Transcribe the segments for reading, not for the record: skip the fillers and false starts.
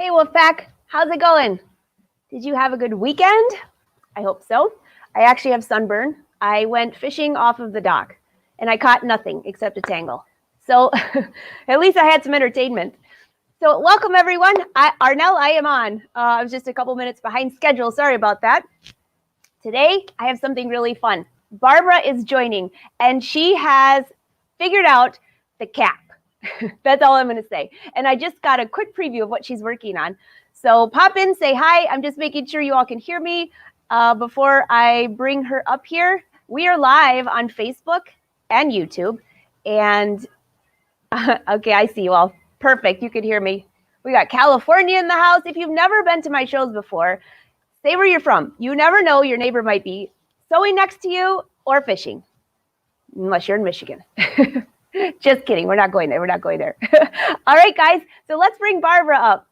Hey Wolfpack, how's it going? Did you have a good weekend? I hope so. I actually have sunburn. I went fishing off of the dock and I caught nothing except a tangle. So at least I had some entertainment. So welcome everyone. Arnell, I am on. I was just a couple minutes behind schedule. Sorry about that. Today I have something really fun. Barbara is joining and she has figured out the cap. That's all I'm going to say. And I just got a quick preview of what she's working on. So pop in, say hi. I'm just making sure you all can hear me before I bring her up here. We are live on Facebook and YouTube. And okay, I see you all. Perfect. You could hear me. We got California in the house. If you've never been to my shows before, say where you're from. You never know, your neighbor might be sewing next to you or fishing, unless you're in Michigan. Just kidding. We're not going there. We're not going there. All right, guys. So let's bring Barbara up.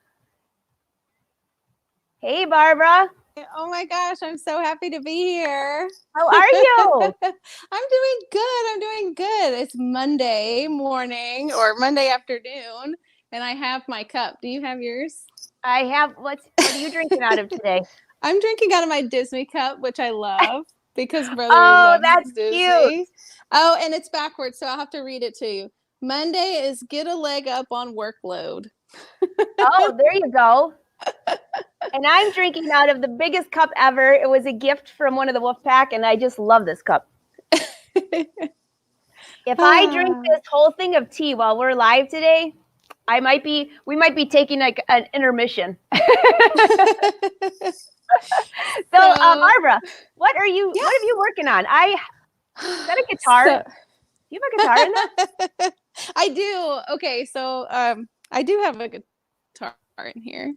Hey, Barbara. Oh my gosh, I'm so happy to be here. How are you? I'm doing good. I'm doing good. It's Monday morning or Monday afternoon, and I have my cup. Do you have yours? I have. What are you drinking out of today? I'm drinking out of my Disney cup, which I love because brother loves that's Disney. Cute. Oh, and it's backwards, so I'll have to read it to you. Monday is get a leg up on workload. Oh, there you go. And I'm drinking out of the biggest cup ever. It was a gift from one of the Wolfpack, and I just love this cup. If I drink this whole thing of tea while we're live today, we might be taking like an intermission. So, Barbara, what have you working on? Is that a guitar? Do you have a guitar in there? I do. Okay, so I do have a guitar in here.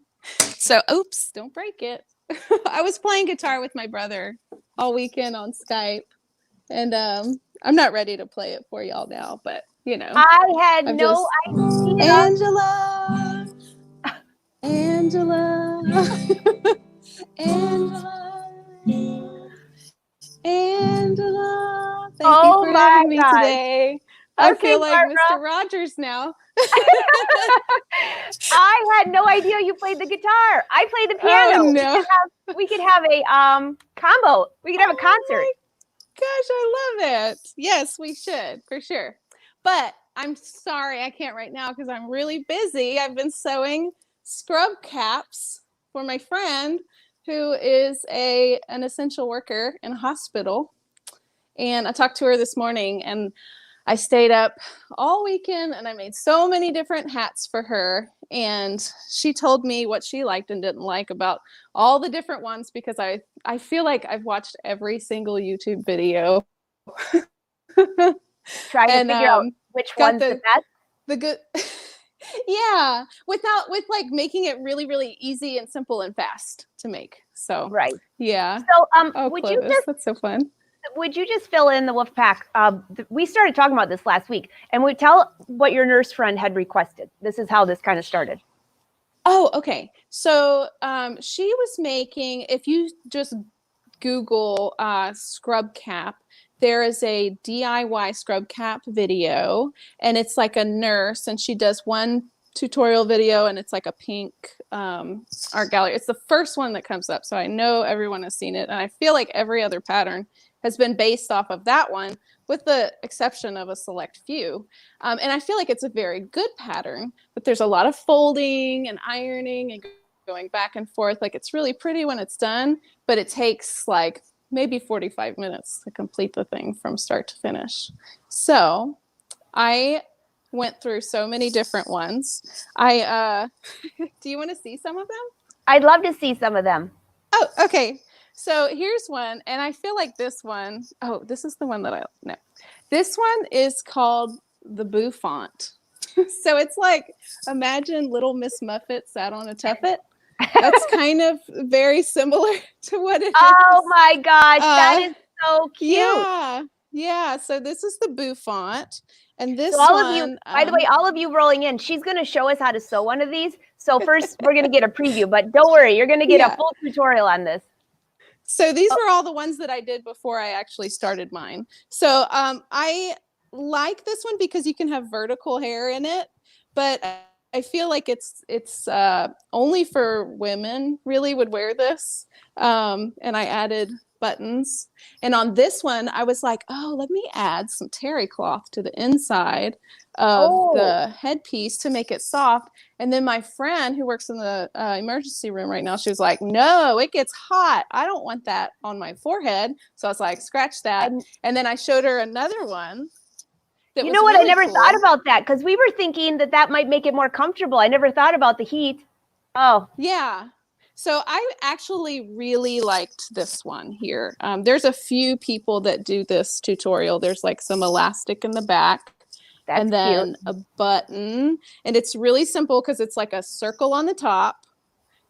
So, oops, don't break it. I was playing guitar with my brother all weekend on Skype, and I'm not ready to play it for y'all now, but you know. I had no idea. Angela. Angela. Thank you for having me today. I feel like Barbara. Mr. Rogers now. I had no idea you played the guitar. I play the piano. Oh, no. We could have a combo. We could have a concert. My gosh, I love it. Yes, we should, for sure. But I'm sorry I can't right now because I'm really busy. I've been sewing scrub caps for my friend who is an essential worker in a hospital. And I talked to her this morning and I stayed up all weekend and I made so many different hats for her. And she told me what she liked and didn't like about all the different ones because I feel like I've watched every single YouTube video. Trying to figure out which one's the best. The good. Yeah, with like making it really, really easy and simple and fast to make. So right. Yeah. So would Clovis, you just that's so fun. Would you just fill in the Wolfpack? We started talking about this last week, and we tell what your nurse friend had requested. This is how this kind of started. Oh, okay. So she was making, if you just Google scrub cap, there is a DIY scrub cap video, and it's like a nurse, and she does one tutorial video, and it's like a pink art gallery. It's the first one that comes up, so I know everyone has seen it, and I feel like every other pattern has been based off of that one, with the exception of a select few. And I feel like it's a very good pattern, but there's a lot of folding and ironing and going back and forth. Like, it's really pretty when it's done, but it takes like maybe 45 minutes to complete the thing from start to finish. So I went through so many different ones. Do you want to see some of them? I'd love to see some of them. Oh, okay. So here's one, and I feel like this one, this is the one that this one is called the Boo font. So it's like, imagine Little Miss Muffet sat on a tuffet. That's kind of very similar to what it is. Oh my gosh, that is so cute. Yeah. So this is the Boo font. And this of you, by the way, all of you rolling in, she's going to show us how to sew one of these. So first, we're going to get a preview, but don't worry, you're going to get a full tutorial on this. So these were all the ones that I did before I actually started mine. So I like this one because you can have vertical hair in it, but I feel like it's only for women really would wear this. And I added buttons. And on this one, I was like, oh, let me add some terry cloth to the inside of the headpiece to make it soft. And then my friend who works in the emergency room right now, she was like, no, it gets hot. I don't want that on my forehead. So I was like, scratch that. And then I showed her another one. You know what? Really I never thought about that because we were thinking that might make it more comfortable. I never thought about the heat. Oh. Yeah. So I actually really liked this one here. There's a few people that do this tutorial. There's like some elastic in the back. That's and then cute. A button. And it's really simple because it's like a circle on the top.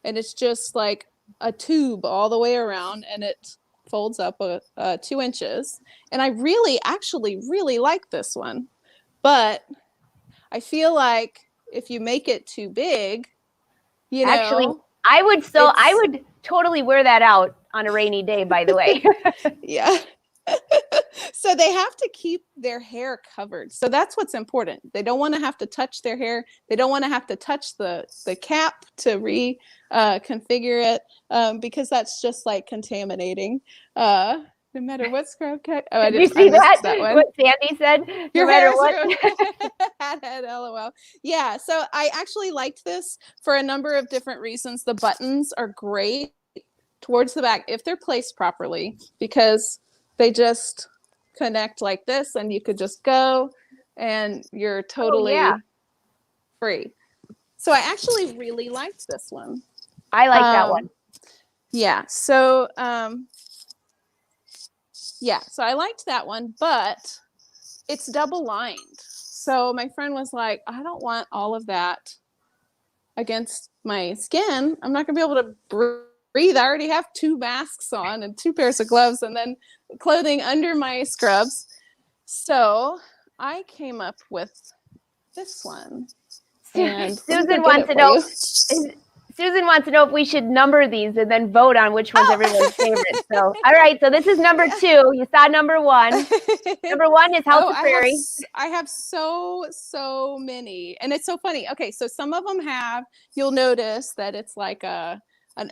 And it's just like a tube all the way around. And it folds up 2 inches. And I actually really like this one. But I feel like if you make it too big, you know. Actually, I would totally wear that out on a rainy day, by the way. Yeah. So they have to keep their hair covered. So that's what's important. They don't want to have to touch their hair. They don't want to have to touch the cap to reconfigure it because that's just like contaminating. No matter what scrub cap. Oh, Did you see that one. What Sandy said? Your no matter what. Head, LOL. Yeah. So I actually liked this for a number of different reasons. The buttons are great towards the back if they're placed properly because they just connect like this and you could just go and you're totally free. So I actually really liked this one. I like that one. Yeah. So so I liked that one, but it's double lined. So my friend was like, I don't want all of that against my skin. I'm not gonna be able to breathe. I already have 2 masks on and 2 pairs of gloves and then clothing under my scrubs. So I came up with this one. And Susan wants to know. Susan wants to know if we should number these and then vote on which one's everyone's favorite. So, all right. So this is number 2. You saw number 1. Number 1 is House of Prairie. I have so many, and it's so funny. Okay, so some of them you'll notice that it's like an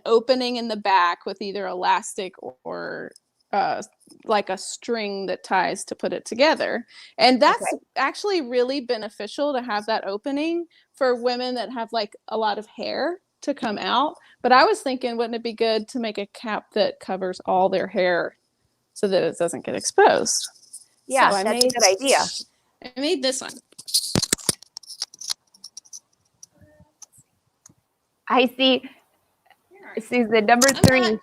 opening in the back with either elastic or like a string that ties to put it together. And that's actually really beneficial to have that opening for women that have like a lot of hair to come out. But I was thinking, wouldn't it be good to make a cap that covers all their hair so that it doesn't get exposed? Yeah, so that's a good idea. I made this one. I see. Susan, number 3.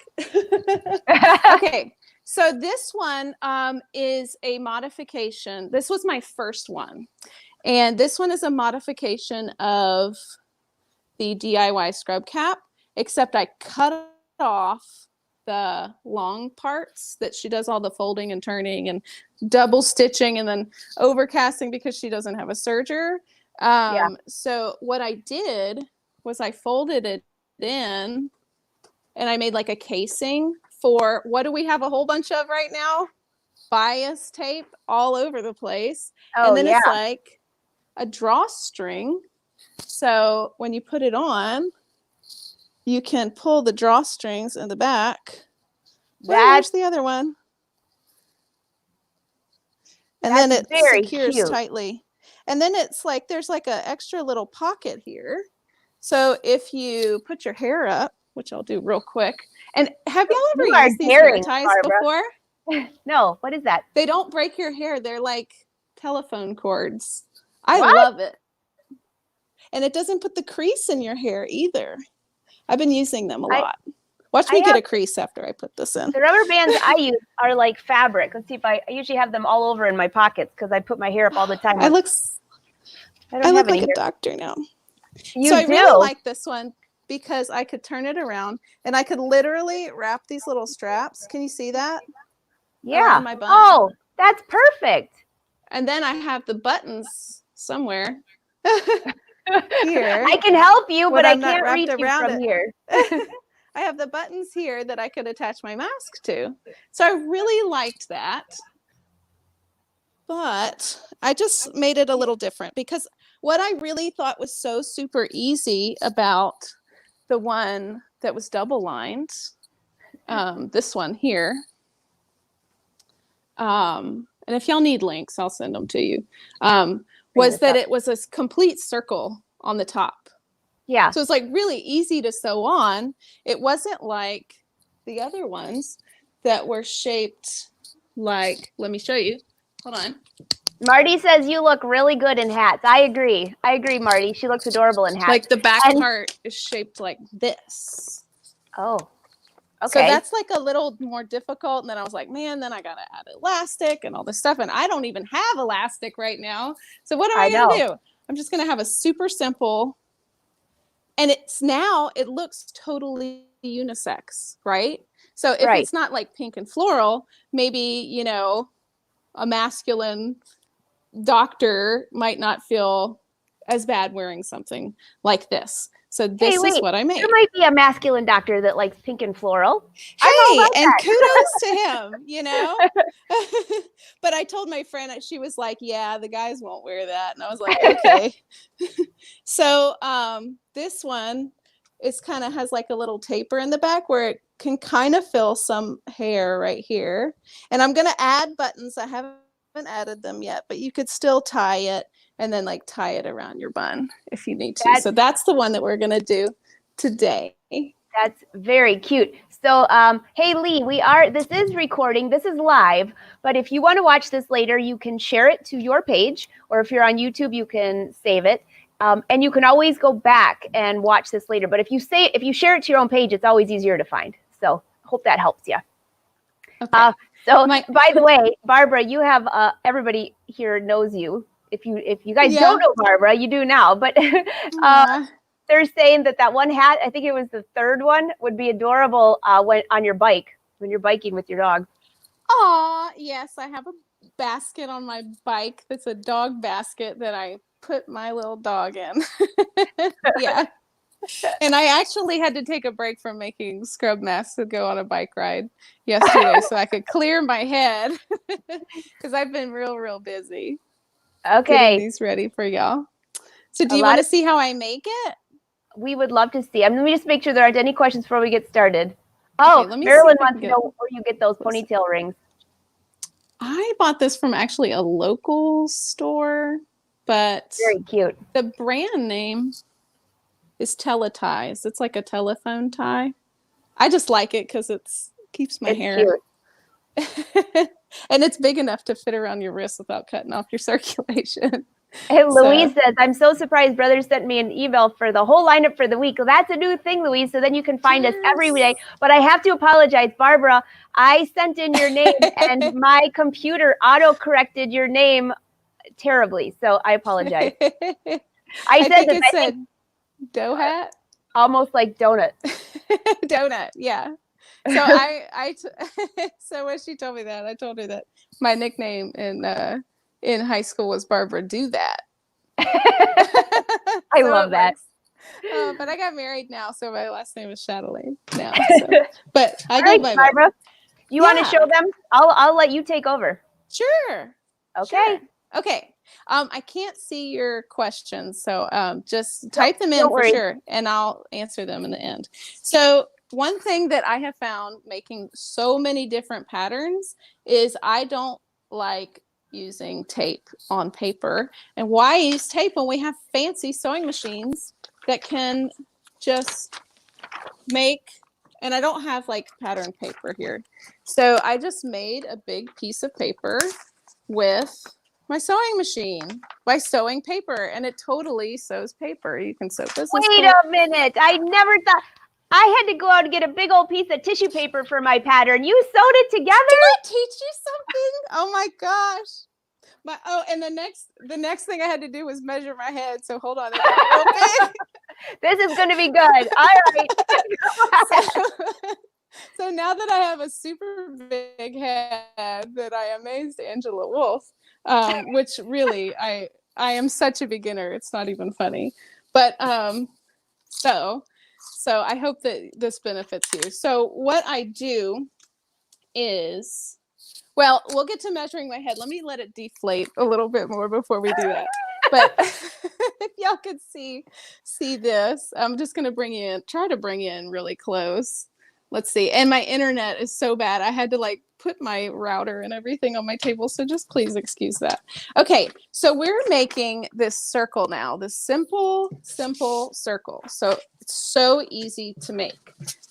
Okay. So this one is a modification. This was my first one. And this one is a modification of the DIY scrub cap, except I cut off the long parts that she does all the folding and turning and double stitching and then overcasting because she doesn't have a serger. So what I did was I folded it in and I made like a casing for, what do we have a whole bunch of right now? Bias tape all over the place. And then it's like a drawstring. So when you put it on, you can pull the drawstrings in the back. There's the other one. And then it secures tightly. And then it's like, there's like an extra little pocket here. So if you put your hair up, which I'll do real quick. And have y'all ever used these hair ties before? No, what is that? They don't break your hair. They're like telephone cords. I love it. And it doesn't put the crease in your hair either. I've been using them a lot. Watch me get a crease after I put this in. The rubber bands I use are like fabric. Let's see if I usually have them all over in my pockets because I put my hair up all the time. I look like a doctor now. You do? I really like this one because I could turn it around and I could literally wrap these little straps. Can you see that? Yeah. My bun. Oh, that's perfect. And then I have the buttons somewhere. Here. I can help you, but I can't reach you from here. I have the buttons here that I could attach my mask to. So I really liked that. but I just made it a little different because what I really thought was so super easy about the one that was double lined, this one here, and if y'all need links, I'll send them to you, was that it was a complete circle on the top. Yeah. So it's like really easy to sew on. It wasn't like the other ones that were shaped like, let me show you. Hold on. Marty says you look really good in hats. I agree. I agree, Marty. She looks adorable in hats. Like the back part is shaped like this. Oh, okay. So that's like a little more difficult. And then I was like, man, then I got to add elastic and all this stuff. And I don't even have elastic right now. So what am I going to do? I'm just going to have a super simple. And it looks totally unisex, right? So if it's not like pink and floral, maybe, you know, a masculine doctor might not feel as bad wearing something like this. So this is what I made. There might be a masculine doctor that likes pink and floral. Hey, and kudos to him, you know? But I told my friend, she was like, yeah, the guys won't wear that. And I was like, okay. So this one is kind of has like a little taper in the back where it can kind of fill some hair right here. And I'm going to add buttons. I haven't added them yet, but you could still tie it and then like tie it around your bun if you need to. So that's the one that we're going to do today. That's very cute. So, hey Lee, this is recording, this is live, but if you want to watch this later, you can share it to your page, or if you're on YouTube, you can save it. And you can always go back and watch this later. But if you share it to your own page, it's always easier to find. So hope that helps you. Okay. By the way, Barbara, you have everybody here knows you. If you guys don't know Barbara, you do now. But they're saying that one hat, I think it was the third one, would be adorable when you're biking with your dog. Aw, yes, I have a basket on my bike that's a dog basket that I put my little dog in. Yeah. And I actually had to take a break from making scrub masks to go on a bike ride yesterday so I could clear my head because I've been real busy. Okay. Getting these ready for y'all. So do you want to see how I make it? We would love to see. Let me just make sure there aren't any questions before we get started. Oh, okay, Marilyn wants to know where you get those ponytail rings. I bought this from actually a local store, but very cute. The brand name is Teleties. It's like a telephone tie. I just like it because it keeps my hair. Cute. And it's big enough to fit around your wrist without cutting off your circulation. Hey, Louise says, I'm so surprised brother sent me an email for the whole lineup for the week. Well, that's a new thing, Louise. So then you can find us every day. But I have to apologize, Barbara. I sent in your name and my computer auto-corrected your name terribly. So I apologize. I think it said dough hat? Almost like donut. Donut, yeah. So so when she told me that, I told her that my nickname in high school was Barbara Do That. I love that. But I got married now, so my last name is Chatelaine now. So. But I go by Barbara. You want to show them? I'll let you take over. Sure. Okay. Sure. Okay. I can't see your questions, so just type them in for sure, and I'll answer them in the end. So one thing that I have found making so many different patterns is I don't like using tape on paper. And why use tape when we have fancy sewing machines that can just make, and I don't have like pattern paper here. So I just made a big piece of paper with my sewing machine by sewing paper, and it totally sews paper. You can sew business. Wait a minute. I never thought. I had to go out and get a big old piece of tissue paper for my pattern. You sewed it together? Did I teach you something? Oh my gosh. And the next thing I had to do was measure my head. So hold on. This is going to be good. All right. So now that I have a super big head that I amazed Angela Wolf, which really I am such a beginner. It's not even funny. But so I hope that this benefits you. So what I do is Well, we'll get to measuring my head. Let me let it deflate a little bit more before we do that. But if y'all could see this, I'm just going to try to bring you in really close. Let's see. And my internet is so bad. I had to like put my router and everything on my table. So just please excuse that. Okay. So we're making this circle now, this simple circle. So it's so easy to make.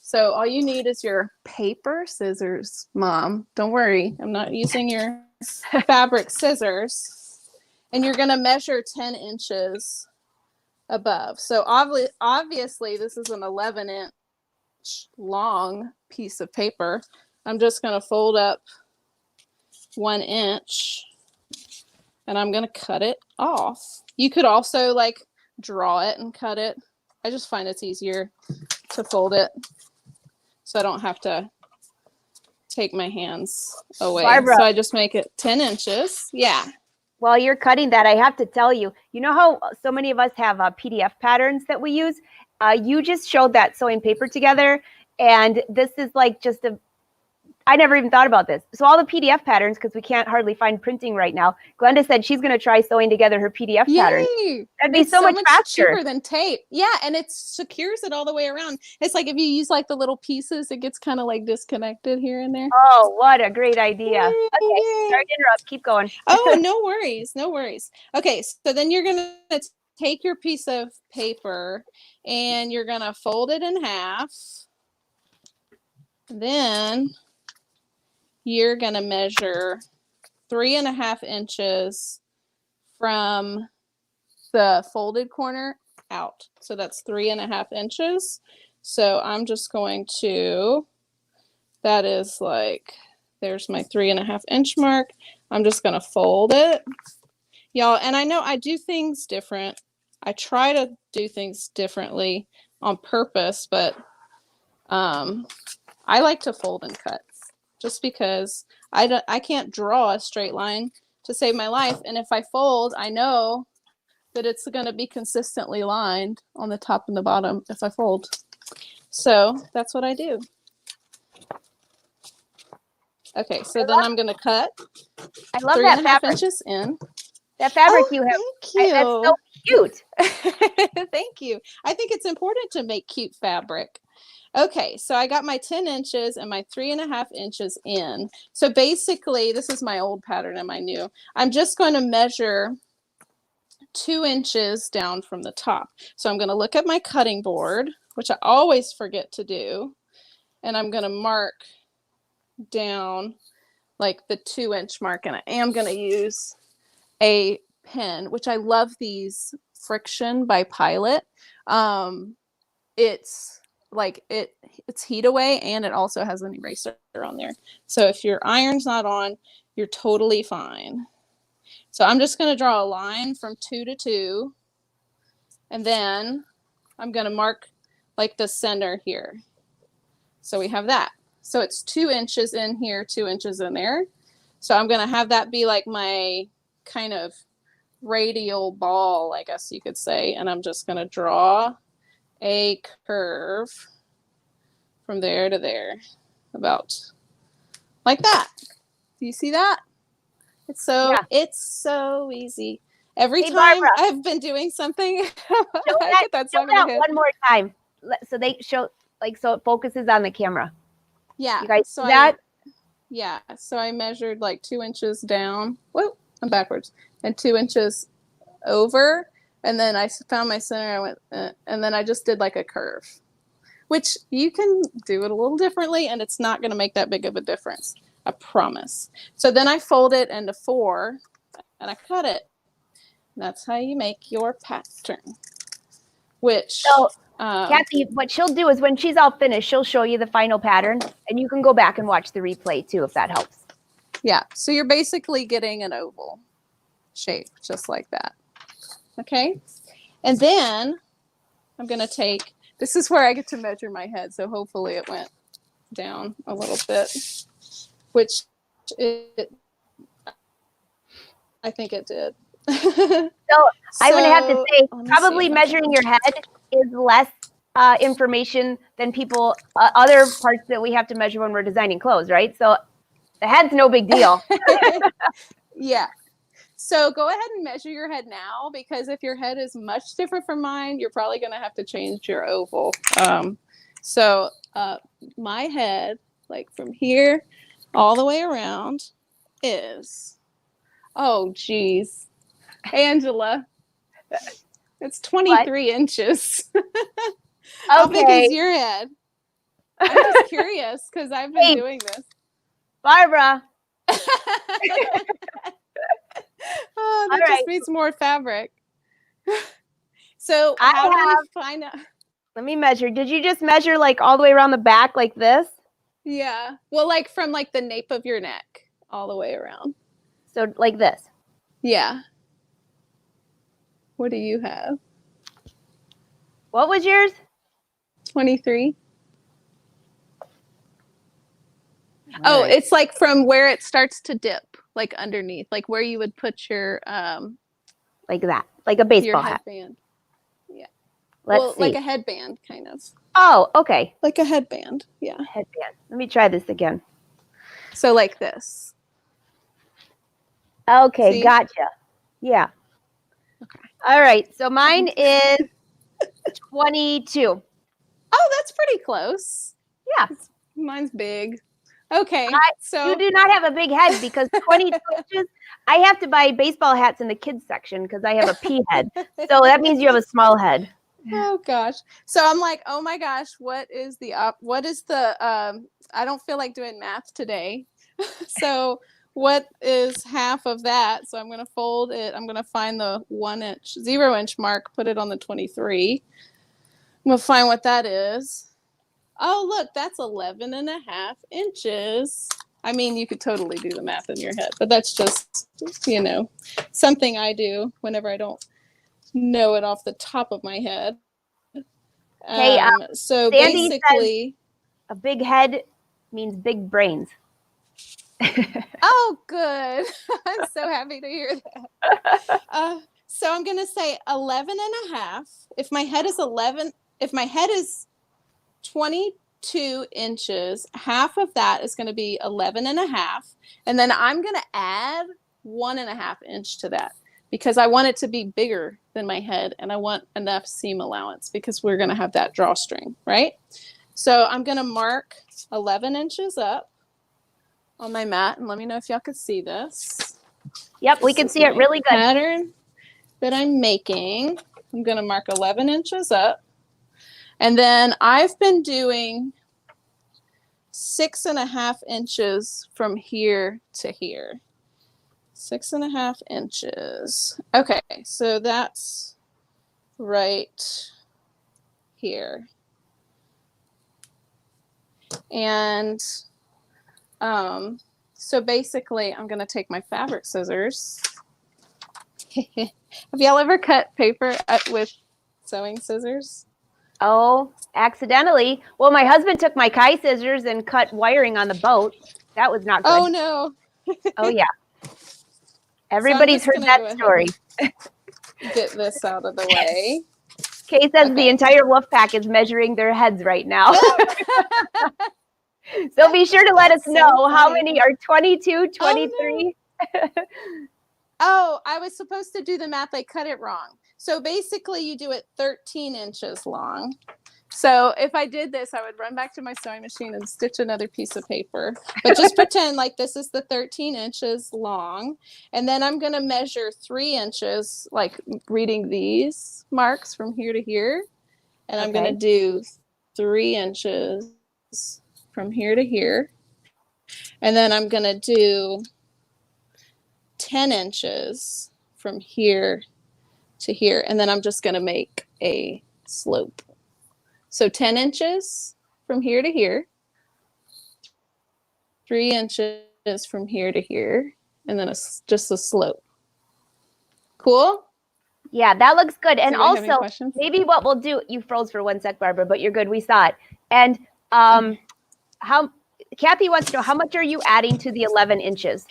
So all you need is your paper scissors, Mom. Don't worry. I'm not using your fabric scissors. And you're going to measure 10 inches above. So obviously this is an 11-inch long piece of paper. I'm just going to fold up 1 inch and I'm going to cut it off. You could also like draw it and cut it. I just find it's easier to fold it so I don't have to take my hands away. Barbara. So I just make it 10 inches. Yeah. While you're cutting that, I have to tell you, you know how so many of us have PDF patterns that we use? You just showed that sewing paper together, and this is like just I never even thought about this. So all the PDF patterns, because we can't hardly find printing right now, Glenda said she's going to try sewing together her PDF pattern. That'd be so much faster. Cheaper than tape. Yeah, and it secures it all the way around. It's like if you use like the little pieces, it gets kind of like disconnected here and there. Oh, what a great idea. Okay, sorry to interrupt. Keep going. Oh, no worries. No worries. Okay, so then you're going to take your piece of paper and you're going to fold it in half. Then you're going to measure 3.5 inches from the folded corner out. So that's 3.5 inches. So I'm just going to, that is like, there's my 3.5 inch mark. I'm just going to fold it. Y'all, and I know I do things different. I try to do things differently on purpose, but I like to fold and cut just because I can't draw a straight line to save my life. And if I fold, I know that it's going to be consistently lined on the top and the bottom if I fold. So that's what I do. Okay, so then I'm going to cut. I love 3.5 fabric. inches in. That fabric you have. Thank you. That's so cute. Thank you. I think it's important to make cute fabric. Okay, so I got my 10 inches and my 3.5 inches in. So basically, this is my old pattern and my new. I'm just going to measure 2 inches down from the top. So I'm going to look at my cutting board, which I always forget to do. And I'm going to mark down like the 2-inch mark. And I am going to use a pen, which I love these Friction by Pilot. It's like it's heat away and it also has an eraser on there. So if your iron's not on, you're totally fine. So I'm just going to draw a line from 2 to 2. And then I'm going to mark like the center here. So we have that. So it's 2 inches in here, 2 inches in there. So I'm going to have that be like my kind of radial ball, I guess you could say. And I'm just going to draw a curve from there to there, about like that. Do you see that? It's so easy. Every time Barbara, I've been doing something, show that one more time, so they show so it focuses on the camera. Yeah. You guys see that? Yeah. So I measured like 2 inches down. Whoa, I'm backwards. And 2 inches over. And then I found my center. I went, and then I just did like a curve, which you can do it a little differently, and it's not going to make that big of a difference. I promise. So then I fold it into 4, and I cut it. And that's how you make your pattern. Which, so, Kathy, what she'll do is when she's all finished, she'll show you the final pattern, and you can go back and watch the replay too, if that helps. Yeah. So you're basically getting an oval shape, just like that. Okay. And then I'm going to take, this is where I get to measure my head. So hopefully it went down a little bit, which I think it did. So I'm going to have to say, probably measuring your head is less information than other parts that we have to measure when we're designing clothes, right? So The head's no big deal. Yeah. So go ahead and measure your head now, because if your head is much different from mine, you're probably going to have to change your oval. So my head, like from here all the way around, is, oh, geez, Angela, it's 23 inches. How big is your head? I'm just curious because I've been doing this. Barbara. Oh, that just means more fabric. So how do we find out? Let me measure. Did you just measure like all the way around the back like this? Yeah. Well, like from like the nape of your neck all the way around. So like this. Yeah. What do you have? What was yours? 23. Oh, it's like from where it starts to dip, like underneath, like where you would put your like that, like a baseball hat. Headband. Yeah. Let's see. Like a headband, kind of. Oh, okay. Like a headband. Yeah. Headband. Let me try this again. So like this. Okay, See? gotcha. Yeah. Okay. All right. So mine is 22. Oh, that's pretty close. Yeah. Mine's big. Okay. So you do not have a big head because 22 inches. I have to buy baseball hats in the kids section because I have a pea head. So that means you have a small head. Oh gosh. So I'm like, oh my gosh, what is the I don't feel like doing math today. So what is half of that? So I'm going to fold it. I'm going to find the 0 inch mark, put it on the 23. I'm going to find what that is. Oh, look, that's 11 and a half inches. I mean, you could totally do the math in your head, but that's just, something I do whenever I don't know it off the top of my head. Hey, so Sandy basically, says a big head means big brains. Oh, good. I'm so happy to hear that. So I'm going to say 11 and a half. If my head is 22 inches, half of that is going to be 11 and a half. And then I'm going to add 1.5 inch to that because I want it to be bigger than my head and I want enough seam allowance because we're going to have that drawstring, right? So I'm going to mark 11 inches up on my mat, and let me know if y'all could see this. Yep, we can see it really good. Pattern that I'm making. I'm going to mark 11 inches up. And then I've been doing 6.5 inches from here to here. 6.5 inches. Okay, so that's right here. And so basically I'm going to take my fabric scissors. Have y'all ever cut paper with sewing scissors? Oh, accidentally. Well, my husband took my Kai scissors and cut wiring on the boat. That was not good. Oh, no. Oh, yeah. Everybody's heard that story. Get this out of the way. Kay says the entire wolf pack is measuring their heads right now. So be sure to let us know how many are 22, 23. Oh, I was supposed to do the math. I cut it wrong. So basically you do it 13 inches long. So if I did this, I would run back to my sewing machine and stitch another piece of paper. But just pretend like this is the 13 inches long. And then I'm going to measure 3 inches, like reading these marks from here to here. And I'm going to do 3 inches from here to here. And then I'm going to do 10 inches from here to here. And then I'm just going to make a slope. So 10 inches from here to here, 3 inches from here to here, and then just a slope. Cool? Yeah, that looks good. And also, questions? Maybe what we'll do, you froze for 1 sec, Barbara, but you're good. We saw it. And how Kathy wants to know, how much are you adding to the 11 inches?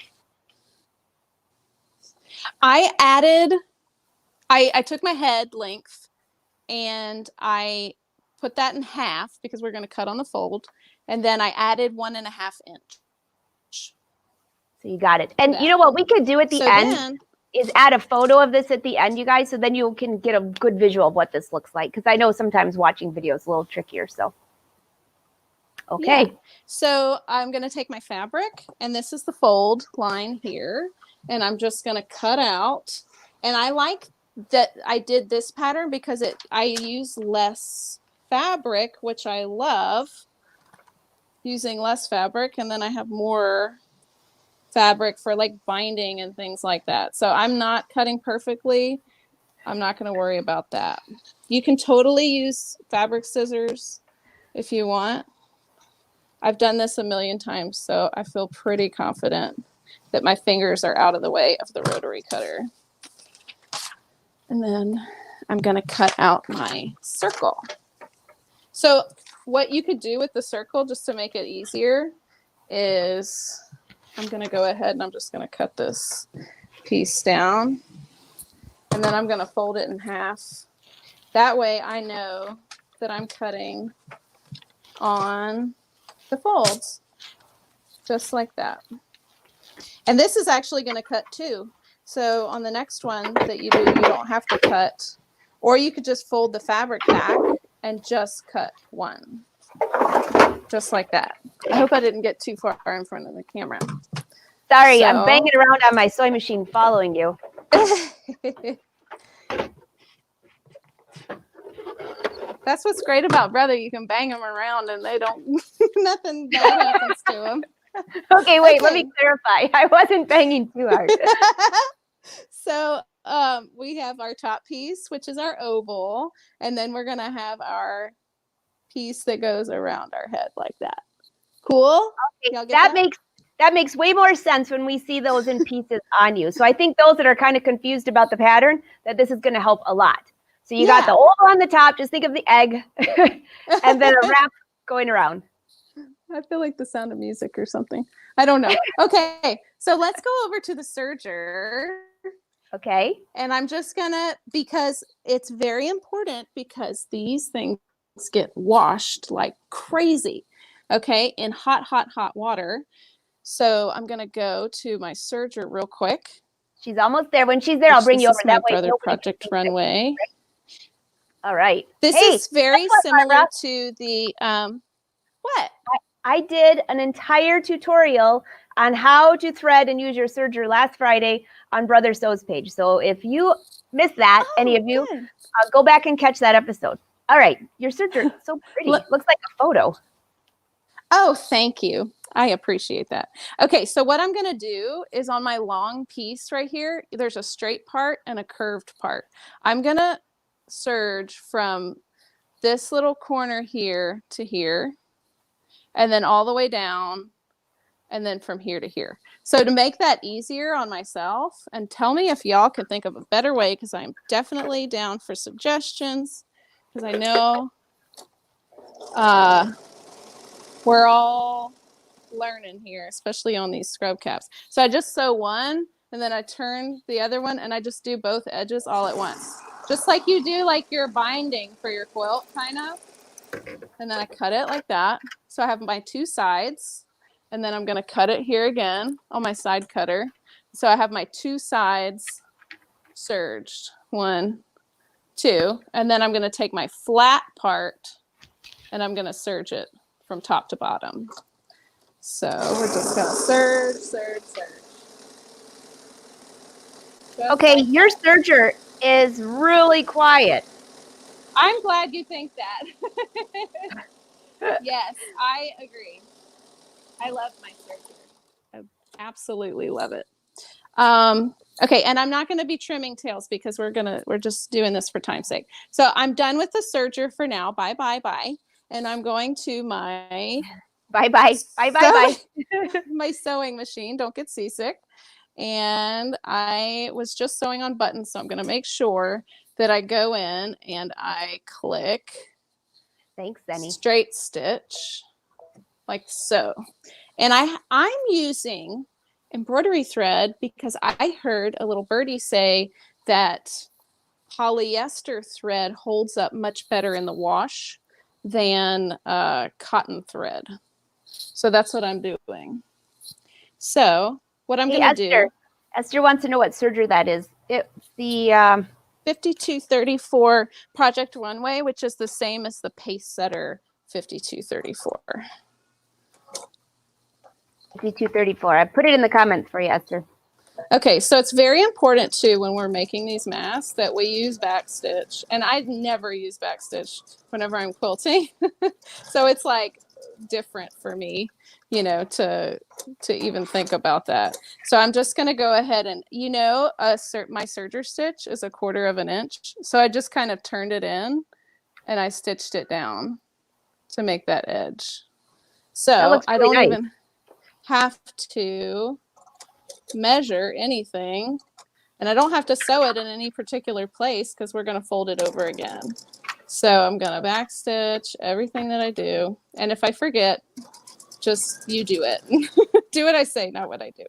I took my head length and I put that in half because we're going to cut on the fold. And then I added 1.5 inch. So you got it. And you know what we could do at the end is add a photo of this at the end, you guys, so then you can get a good visual of what this looks like. Because I know sometimes watching videos is a little trickier. So, okay. Yeah. So I'm going to take my fabric, and this is the fold line here. And I'm just going to cut out. And I like that I did this pattern because I use less fabric, which I love using less fabric. And then I have more fabric for like binding and things like that. So I'm not cutting perfectly. I'm not going to worry about that. You can totally use fabric scissors if you want. I've done this a million times, so I feel pretty confident that my fingers are out of the way of the rotary cutter. And then I'm going to cut out my circle. So what you could do with the circle, just to make it easier, is I'm going to go ahead and I'm just going to cut this piece down. And then I'm going to fold it in half. That way I know that I'm cutting on the folds, just like that. And this is actually going to cut too. So on the next one that you do, you don't have to cut. Or you could just fold the fabric back and just cut one. Just like that. I hope I didn't get too far in front of the camera. Sorry, I'm banging around on my sewing machine following you. That's what's great about brother. You can bang them around and they don't, nothing bad happens to them. Okay, wait, let me clarify. I wasn't banging too hard. So we have our top piece, which is our oval. And then we're going to have our piece that goes around our head like that. Cool? Okay, that makes way more sense when we see those in pieces on you. So I think those that are kind of confused about the pattern, that this is going to help a lot. So you got the oval on the top, just think of the egg, and then a wrap going around. I feel like the Sound of Music or something. I don't know. Okay, so let's go over to the serger. Okay. And I'm just gonna, because it's very important, because these things get washed like crazy, okay, in hot, hot, hot water. So I'm gonna go to my serger real quick. She's almost there. When she's there, I'll bring you over that way. Brother Project Runway. All right. This is very similar to the what? I did an entire tutorial on how to thread and use your serger last Friday on Brother Sew's page. So if you missed that, any of you, go back and catch that episode. All right. Your serger, so pretty. Looks like a photo. Oh, thank you. I appreciate that. Okay, so what I'm going to do is on my long piece right here, there's a straight part and a curved part. I'm going to serge from this little corner here to here, and then all the way down, and then from here to here. So to make that easier on myself, and tell me if y'all can think of a better way, because I'm definitely down for suggestions, because I know we're all learning here, especially on these scrub caps. So I just sew one, and then I turn the other one, and I just do both edges all at once. Just like you do like your binding for your quilt, kind of. And then I cut it like that. So I have my two sides, and then I'm going to cut it here again on my side cutter. So I have my two sides serged. 1, 2. And then I'm going to take my flat part, and I'm going to serge it from top to bottom. So we're just going to serge, serge, serge. Just okay, like your serger is really quiet. I'm glad you think that. Yes, I agree. I love my serger. I absolutely love it. Okay, and I'm not going to be trimming tails because we're just doing this for time's sake. So I'm done with the serger for now. Bye, bye, bye. And I'm going to my my sewing machine. Don't get seasick. And I was just sewing on buttons, so I'm going to make sure that I go in and I click. Thanks, Zenny. Straight stitch, like so. And I'm using embroidery thread because I heard a little birdie say that polyester thread holds up much better in the wash than cotton thread. So that's what I'm doing. So what I'm Hey, going to do. Esther wants to know what serger that is. It's the 5234 Project Runway, which is the same as the Pace Setter 5234. 5234. I put it in the comments for you, Esther. Okay, so it's very important too when we're making these masks that we use backstitch, and I never use backstitch whenever I'm quilting. So it's like different for me, you know, to even think about that. So I'm just going to go ahead and, you know, my serger stitch is 1/4 inch. So I just kind of turned it in and I stitched it down to make that edge. So I don't even have to measure anything, and I don't have to sew it in any particular place because we're going to fold it over again. So I'm going to backstitch everything that I do, and if I forget, just you do it. Do what I say, not what I do.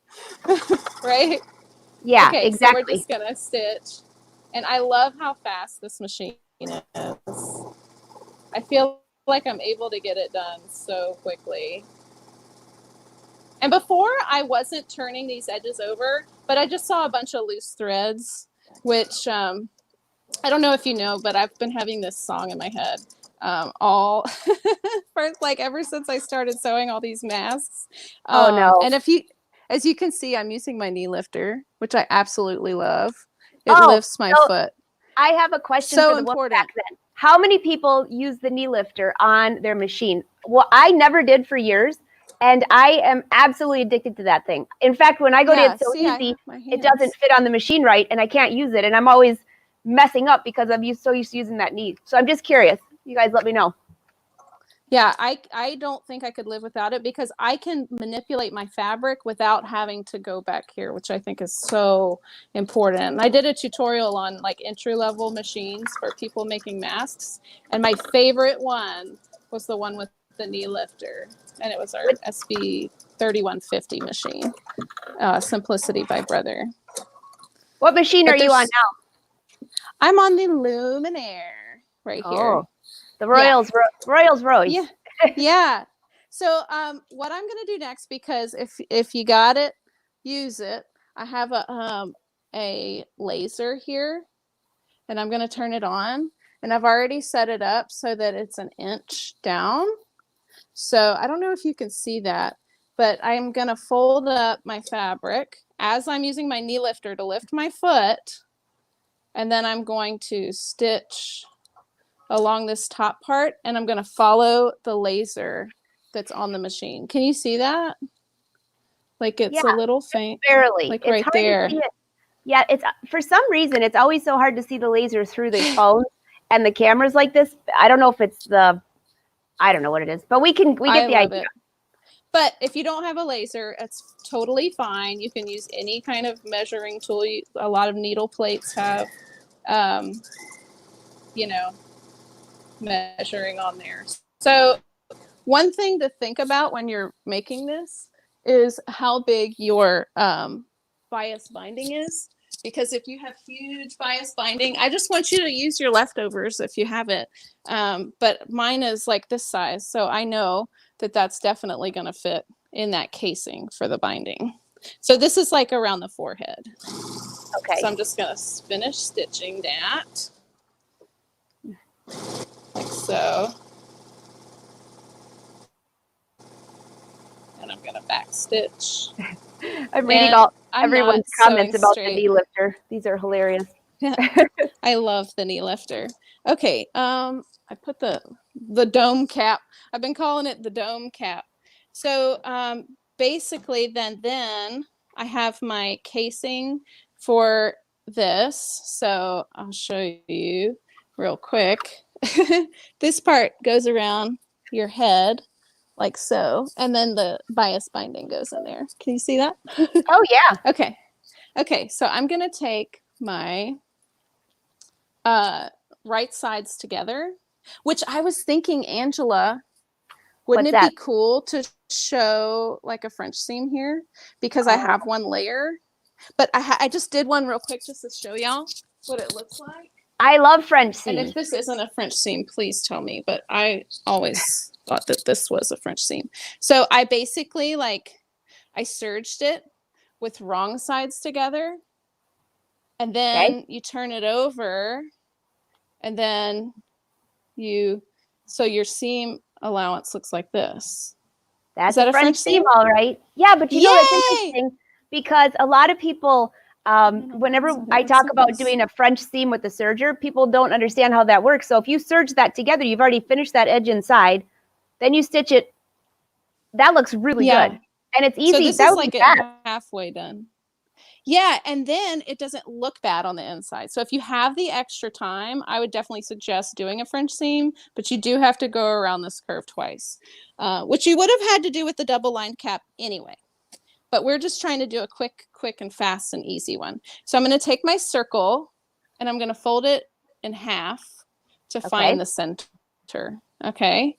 Right? Yeah, okay, exactly. So we're just going to stitch, and I love how fast this machine is. I feel like I'm able to get it done so quickly. And before, I wasn't turning these edges over, but I just saw a bunch of loose threads, which I don't know if you know, but I've been having this song in my head all for like ever since I started sewing all these masks. Oh no! And as you can see, I'm using my knee lifter, which I absolutely love. It lifts my foot. I have a question for the woman back then. How many people use the knee lifter on their machine? Well, I never did for years. And I am absolutely addicted to that thing. In fact, when I go to It's So Easy, it doesn't fit on the machine right, and I can't use it. And I'm always messing up because I'm so used to using that knee. So I'm just curious. You guys let me know. Yeah, I don't think I could live without it because I can manipulate my fabric without having to go back here, which I think is so important. And I did a tutorial on like entry-level machines for people making masks. And my favorite one was the one with the knee lifter. And it was our SB 3150 machine, Simplicity by Brother. What machine are you on now? I'm on the Luminaire right here. The Royals, Royals Royce. Yeah, yeah. So what I'm gonna do next, because if you got it, use it. I have a laser here, and I'm gonna turn it on, and I've already set it up so that it's 1 inch down. So I don't know if you can see that, but I'm going to fold up my fabric as I'm using my knee lifter to lift my foot. And then I'm going to stitch along this top part, and I'm going to follow the laser that's on the machine. Can you see that? Like it's a little faint. Barely. Like right there. Yeah, it's for some reason it's always so hard to see the laser through the phones and the cameras like this. I don't know if it's I don't know what it is, but we get the idea. But if you don't have a laser, it's totally fine. You can use any kind of measuring tool. A lot of needle plates have, you know, measuring on there. So one thing to think about when you're making this is how big your bias binding is. Because if you have huge bias binding, I just want you to use your leftovers if you have it. But mine is like this size, so I know that that's definitely going to fit in that casing for the binding. So this is like around the forehead. Okay. So I'm just going to finish stitching that. Like so. And I'm going to back stitch. I'm reading everyone's comments about the knee lifter. These are hilarious. I love the knee lifter. Okay, I put the dome cap. I've been calling it the dome cap. So basically then I have my casing for this. So I'll show you real quick. This part goes around your head like so, and then the bias binding goes in there. Can you see that? Oh yeah. Okay, so I'm gonna take my right sides together, which I was thinking, Angela, wouldn't it be cool to show like a French seam here? Because I have one layer, but I just did one real quick just to show y'all what it looks like. I love French seam. And if this isn't a French seam, please tell me, but I always thought that this was a French seam. So I basically I serged it with wrong sides together. And then you turn it over, and then so your seam allowance looks like this. That's Is that a French seam, seam? all right. Yeah, but you know, that's Yay! interesting because a lot of people, whenever I talk about doing a French seam with the serger, people don't understand how that works. So if you serge that together, you've already finished that edge inside, then you stitch it. That looks really good. And it's easy. So this that is would like be it fast. halfway done. Yeah, and then it doesn't look bad on the inside. So if you have the extra time, I would definitely suggest doing a French seam, but you do have to go around this curve twice, which you would have had to do with the double lined cap anyway. But we're just trying to do a quick and fast and easy one. So I'm going to take my circle and I'm going to fold it in half to find the center. Okay.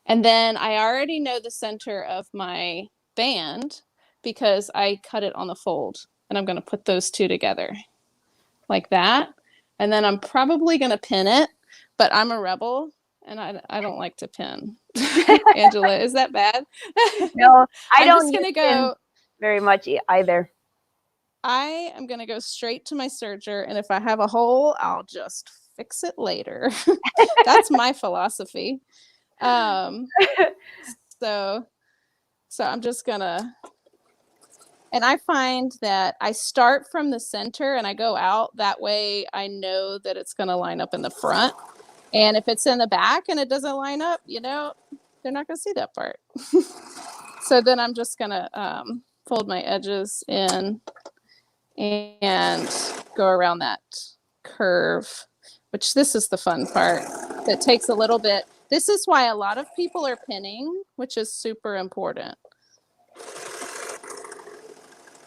And then I already know the center of my band because I cut it on the fold. And I'm going to put those two together like that. And then I'm probably going to pin it, but I'm a rebel and I don't like to pin. Angela, is that bad? No, I don't just going to go very much either. I am going to go straight to my serger. And if I have a hole, I'll just fix it later. That's my philosophy. So I'm just going to. And I find that I start from the center and I go out. That way I know that it's going to line up in the front. And if it's in the back and it doesn't line up, they're not going to see that part. So then I'm just going to fold my edges in and go around that curve, which this is the fun part. That takes a little bit. This is why a lot of people are pinning, which is super important.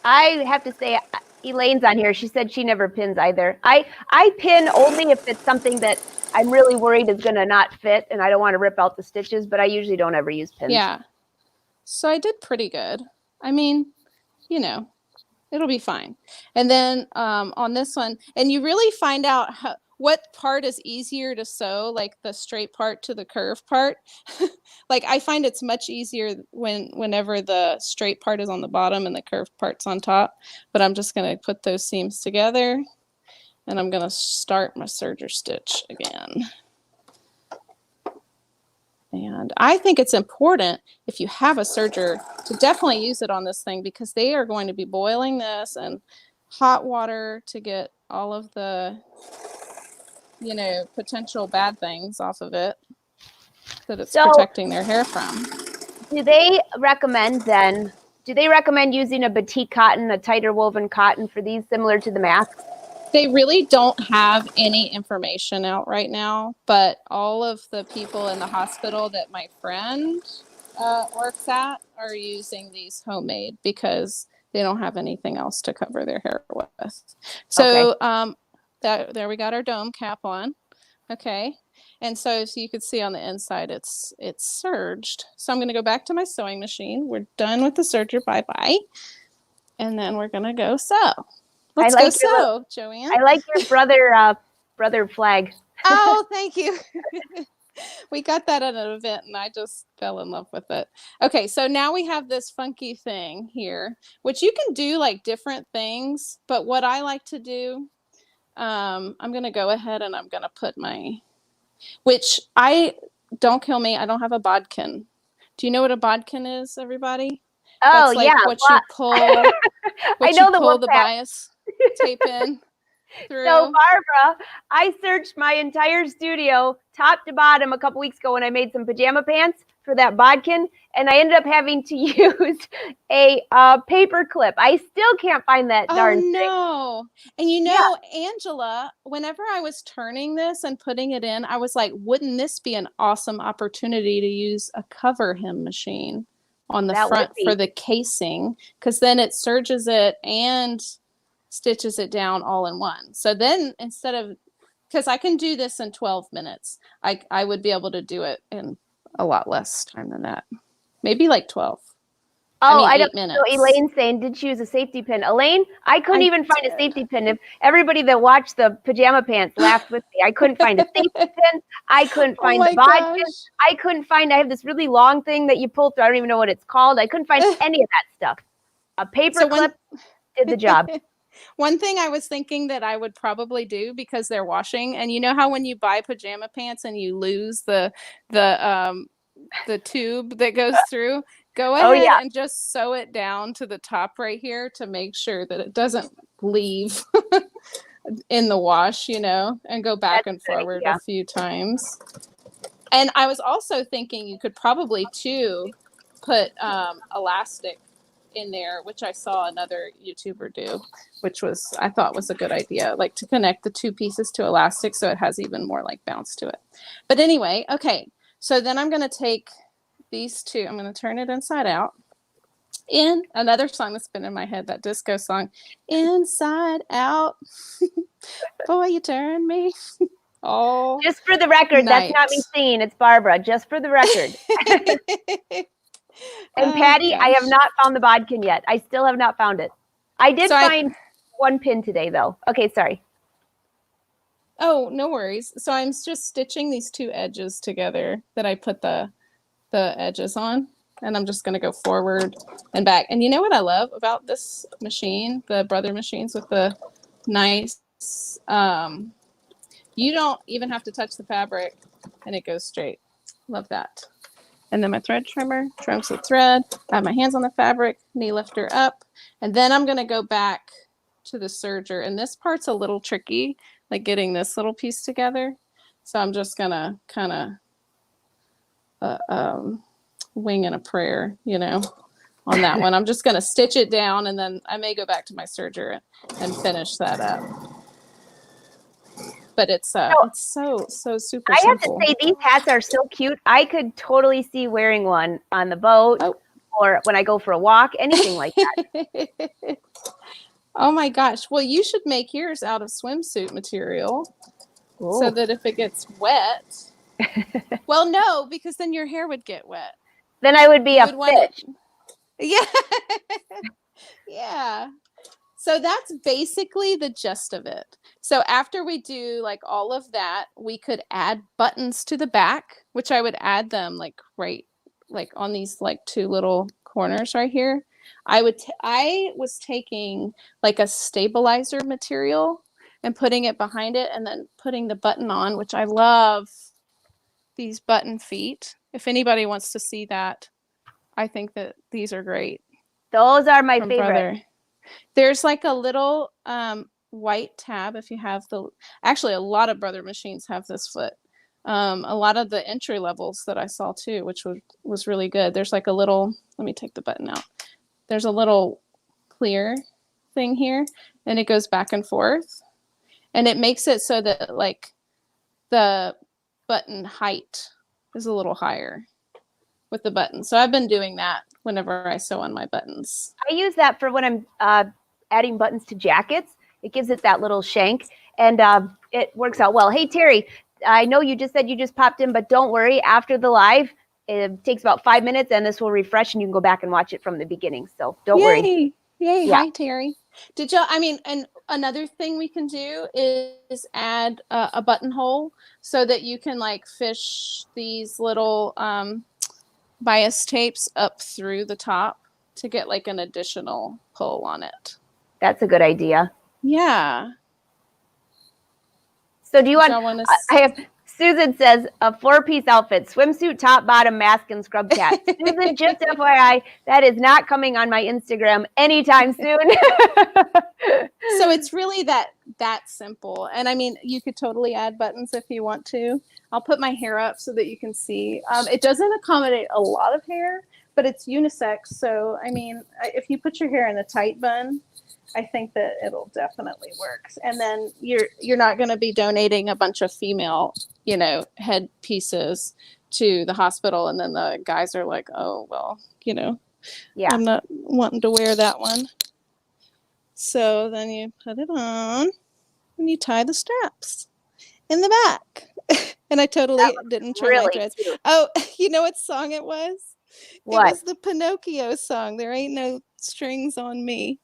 I have to say, Elaine's on here. She said she never pins either. I pin only if it's something that I'm really worried is going to not fit and I don't want to rip out the stitches, but I usually don't ever use pins. Yeah. So I did pretty good. I mean, it'll be fine. And then on this one, and you really find out what part is easier to sew, like the straight part to the curve part. Like I find it's much easier whenever the straight part is on the bottom and the curved part's on top. But I'm just going to put those seams together and I'm going to start my serger stitch again. And I think it's important if you have a serger to definitely use it on this thing because they are going to be boiling this and hot water to get all of the, potential bad things off of it that it's protecting their hair from. Do they recommend using a batik cotton, a tighter woven cotton for these similar to the masks? They really don't have any information out right now, but all of the people in the hospital that my friend works at are using these homemade because they don't have anything else to cover their hair with. So there we got our dome cap on. Okay. And so you could see on the inside, it's serged. So I'm going to go back to my sewing machine. We're done with the serger. Bye-bye. And then we're going to go sew. Let's go sew, Joanne. I like your brother flag. Oh, thank you. We got that at an event and I just fell in love with it. Okay, so now we have this funky thing here, which you can do like different things. But what I like to do, I'm going to go ahead and I'm going to put don't kill me, I don't have a bodkin. Do you know what a bodkin is, everybody? Oh, that's like what you pull. I know the bias tape in through. So Barbara, I searched my entire studio top to bottom a couple weeks ago when I made some pajama pants for that bodkin, and I ended up having to use a paper clip. I still can't find that darn thing. No. And Angela, whenever I was turning this and putting it in, I was like, wouldn't this be an awesome opportunity to use a cover hem machine on the front for the casing? Because then it serges it and stitches it down all in one. So then because I can do this in 12 minutes, I would be able to do it in a lot less time than that. Maybe like 12. I 8 minutes. So Elaine's saying, did she use a safety pin? Elaine, I couldn't even find a safety pin. If everybody that watched the pajama pants laughed with me. I couldn't find a safety pin. I couldn't find the bodkin. I have this really long thing that you pull through. I don't even know what it's called. I couldn't find any of that stuff. A paper clip. did the job. One thing I was thinking that I would probably do, because they're washing, and you know how when you buy pajama pants and you lose the tube that goes through, go Oh, ahead yeah. and just sew it down to the top right here to make sure that it doesn't leave in the wash, and go back That's and a good forward idea. a few times. And I was also thinking you could probably too put elastic in there, which I saw another YouTuber do, which I thought was a good idea, like to connect the two pieces to elastic so it has even more like bounce to it. But anyway, okay, so then I'm going to take these two, I'm going to turn it inside out. In another song that's been in my head, that disco song, Inside Out. Boy, you turn me all Just for the record, that's not me night. singing. It's Barbara. Just for the record. And Oh, Patty, I have gosh. not found the bodkin yet. I still have not found it. I did So find one pin today, though. Okay, sorry. Oh, no worries. So I'm just stitching these two edges together that I put the edges on, and I'm just going to go forward and back. And you know what I love about this machine, the Brother machines with the nice, you don't even have to touch the fabric and it goes straight. Love that. And then my thread trimmer trims the thread. I have my hands on the fabric, knee lifter up, and then I'm going to go back to the serger. And this part's a little tricky, like getting this little piece together. So I'm just going to kind of wing and a prayer, on that one. I'm just going to stitch it down, and then I may go back to my serger and finish that up. But it's so super I have simple. to say, these hats are so cute. I could totally see wearing one on the boat or when I go for a walk, anything like that. Oh my gosh. Well, you should make yours out of swimsuit material. Ooh. So that if it gets wet, well, no, because then your hair would get wet. Then I would be a fish. Yeah. Yeah. So that's basically the gist of it. So after we do like all of that, we could add buttons to the back, which I would add them like right, like on these like two little corners right here. I was taking like a stabilizer material and putting it behind it, and then putting the button on, which I love these button feet. If anybody wants to see that, I think that these are great. Those are my favorite. Brother. There's like a little white tab if you have actually a lot of Brother machines have this foot. A lot of the entry levels that I saw too, which was really good. There's like a little, let me take the button out. There's a little clear thing here, and it goes back and forth, and it makes it so that like the button height is a little higher with the button. So I've been doing that whenever I sew on my buttons. I use that for when I'm adding buttons to jackets. It gives it that little shank, and it works out well. Hey, Terry, I know you just said you just popped in, but don't worry. After the live, it takes about 5 minutes, and this will refresh, and you can go back and watch it from the beginning. So don't worry. Yay. Yeah. Hi, Terry. And another thing we can do is add a buttonhole so that you can like fish these little bias tapes up through the top to get like an additional pull on it. That's a good idea. Yeah. So do you want I have Susan says a 4-piece outfit, swimsuit, top, bottom, mask, and scrub cap. Susan, just FYI, that is not coming on my Instagram anytime soon. So it's really that simple. And I mean, you could totally add buttons if you want to. I'll put my hair up so that you can see. It doesn't accommodate a lot of hair, but it's unisex. So, I mean, if you put your hair in a tight bun, I think that it'll definitely work. And then you're not going to be donating a bunch of female, head pieces to the hospital. And then the guys are like, oh, well, yeah, I'm not wanting to wear that one. So then you put it on and you tie the straps in the back. And I totally didn't trim my threads. Cute. Oh, you know what song it was? What? It was the Pinocchio song. There ain't no strings on me.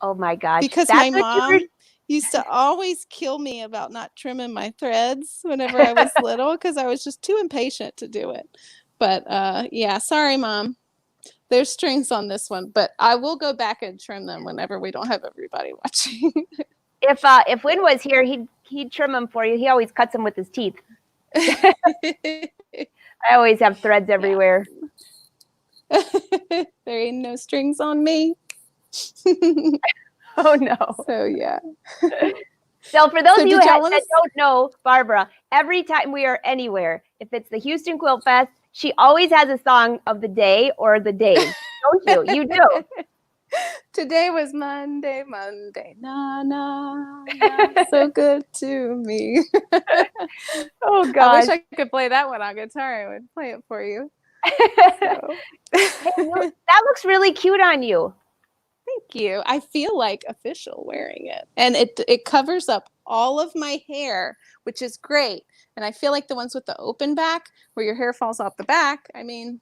Oh my gosh. Because my mom used to always kill me about not trimming my threads whenever I was little because I was just too impatient to do it. But yeah, sorry, Mom. There's strings on this one, but I will go back and trim them whenever we don't have everybody watching. If Win was here, he'd trim them for you. He always cuts them with his teeth. I always have threads everywhere. There ain't no strings on me. Oh no. So yeah. So for those of you that don't know Barbara, every time we are anywhere, if it's the Houston Quilt Fest, she always has a song of the day or the days. Don't you? You do. Today was Monday, na na, so good to me. Oh God! I wish I could play that one on guitar. I would play it for you. So. Hey, that looks really cute on you. Thank you. I feel like official wearing it, and it covers up all of my hair, which is great. And I feel like the ones with the open back, where your hair falls off the back, I mean,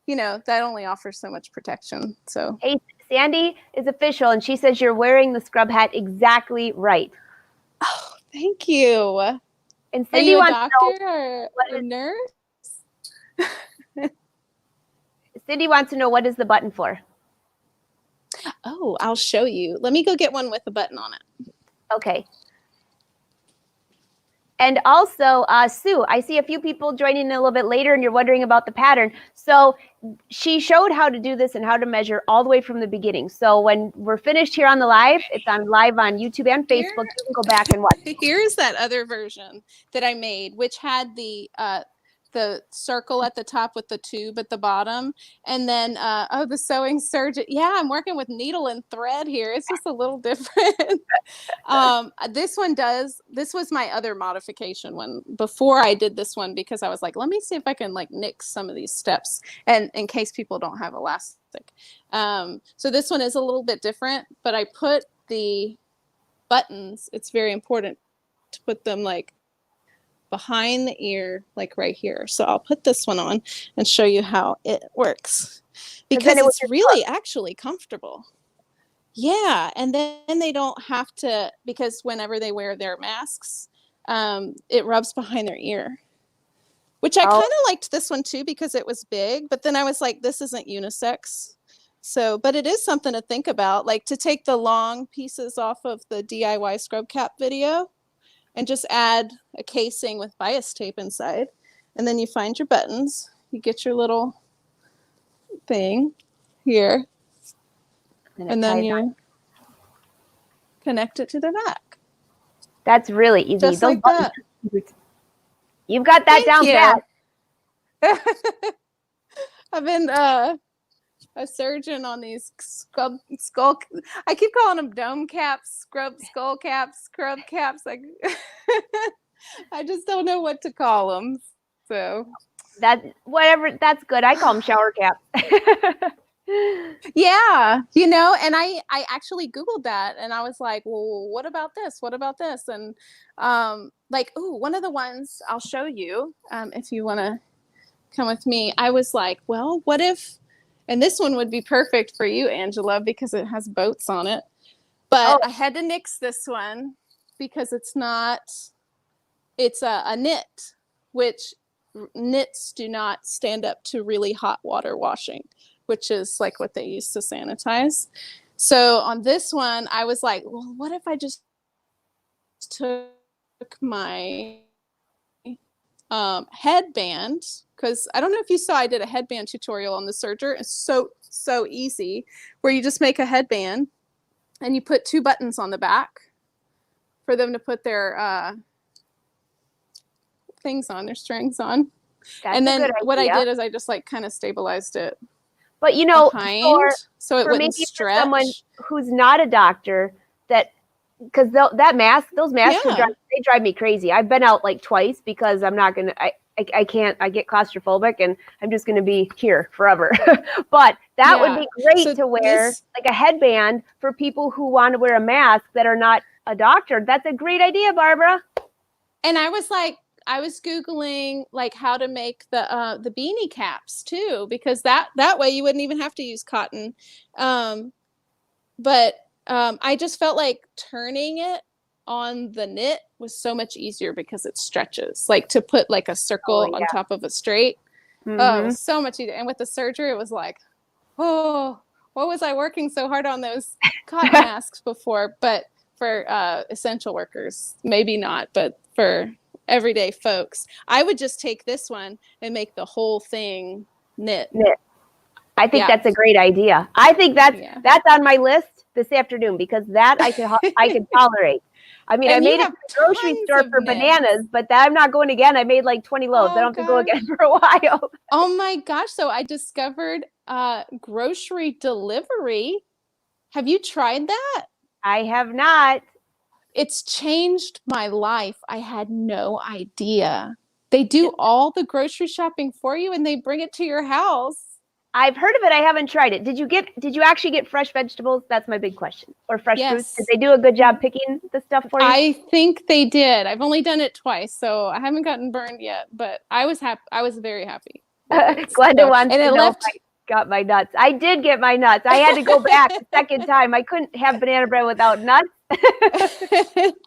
you know, that only offers so much protection. So hey, Sandy is official, and she says you're wearing the scrub hat exactly right. Oh, thank you. And Cindy, are you a doctor or a nurse? Cindy wants to know, what is the button for? Oh, I'll show you. Let me go get one with a button on it. Okay. And also, Sue, I see a few people joining a little bit later, and you're wondering about the pattern. So she showed how to do this and how to measure all the way from the beginning. So when we're finished here on the live, it's on live on YouTube and Facebook. You can go back and watch. Here's that other version that I made, which had the circle at the top with the tube at the bottom, and then the sewing Serging. Yeah, I'm working with needle and thread here. It's just a little different. This was my other modification one before I did this one, because I was like, let me see if I can like nix some of these steps, and in case people don't have elastic. So this one is a little bit different, but I put the buttons, it's very important to put them like behind the ear, like right here. So I'll put this one on and show you how it works, because it's really actually comfortable. Yeah, and then they don't have to, because whenever they wear their masks, it rubs behind their ear, which I kind of liked this one too, because it was big, but then I was like, this isn't unisex. So, but it is something to think about, like to take the long pieces off of the DIY scrub cap video and just add a casing with bias tape inside. And then you find your buttons. You get your little thing here. And then you connect it to the back. That's really easy. Just like that. You've got that down pat. I've been a surgeon on these skull. I keep calling them dome caps, skull caps, scrub caps. Like I just don't know what to call them. So that's good. I call them shower caps. Yeah, you know, and I actually Googled that, and I was like, well, what about this? What about this? And like, one of the ones I'll show you if you want to come with me. I was like, well, what if, and this one would be perfect for you, Angela, because it has boats on it. But I had to nix this one because it's a knit, which knits do not stand up to really hot water washing, which is like what they use to sanitize. So on this one, I was like, well, what if I just took my headband, because I don't know if you saw, I did a headband tutorial on the Serger. It's so easy, where you just make a headband and you put 2 buttons on the back for them to put their things on, their strings on. That's and then what I did is I just like kind of stabilized it. But you know, so it wouldn't stretch. For someone who's not a doctor, because those masks they drive me crazy. I've been out like twice because I'm not gonna. I can't. I get claustrophobic, and I'm just gonna be here forever. But that would be great to wear, like a headband for people who want to wear a mask that are not a doctor. That's a great idea, Barbara. And I was like, I was Googling like how to make the beanie caps too, because that way you wouldn't even have to use cotton. But I just felt like turning it on the knit was so much easier because it stretches, like to put like a circle on top of a straight. It was so much easier. And with the Serger, it was like, Oh, what was I working so hard on those cotton masks before? But for essential workers, maybe not, but for everyday folks, I would just take this one and make the whole thing knit. Knit. I think Yeah. that's a great idea. I think Yeah. that's on my list this afternoon because that I could tolerate. I mean, I And you made it have to the grocery tons store of for knits. bananas, but I'm not going again. I made like 20 loads. I Oh don't have to go gosh. again for a while. Oh my gosh. So I discovered grocery delivery. Have you tried that? I have not. It's changed my life. I had no idea. They do all the grocery shopping for you and they bring it to your house. I've heard of it. I haven't tried it. Did you actually get fresh vegetables? That's my big question. Or fresh fruits? Did Yes. they do a good job picking the stuff for you? I think they did. I've only done it twice, so I haven't gotten burned yet, but I was happy. I was very happy. Glenda So, wants and to it know if left. I got my nuts. I did get my nuts. I had to go back the second time. I couldn't have banana bread without nuts.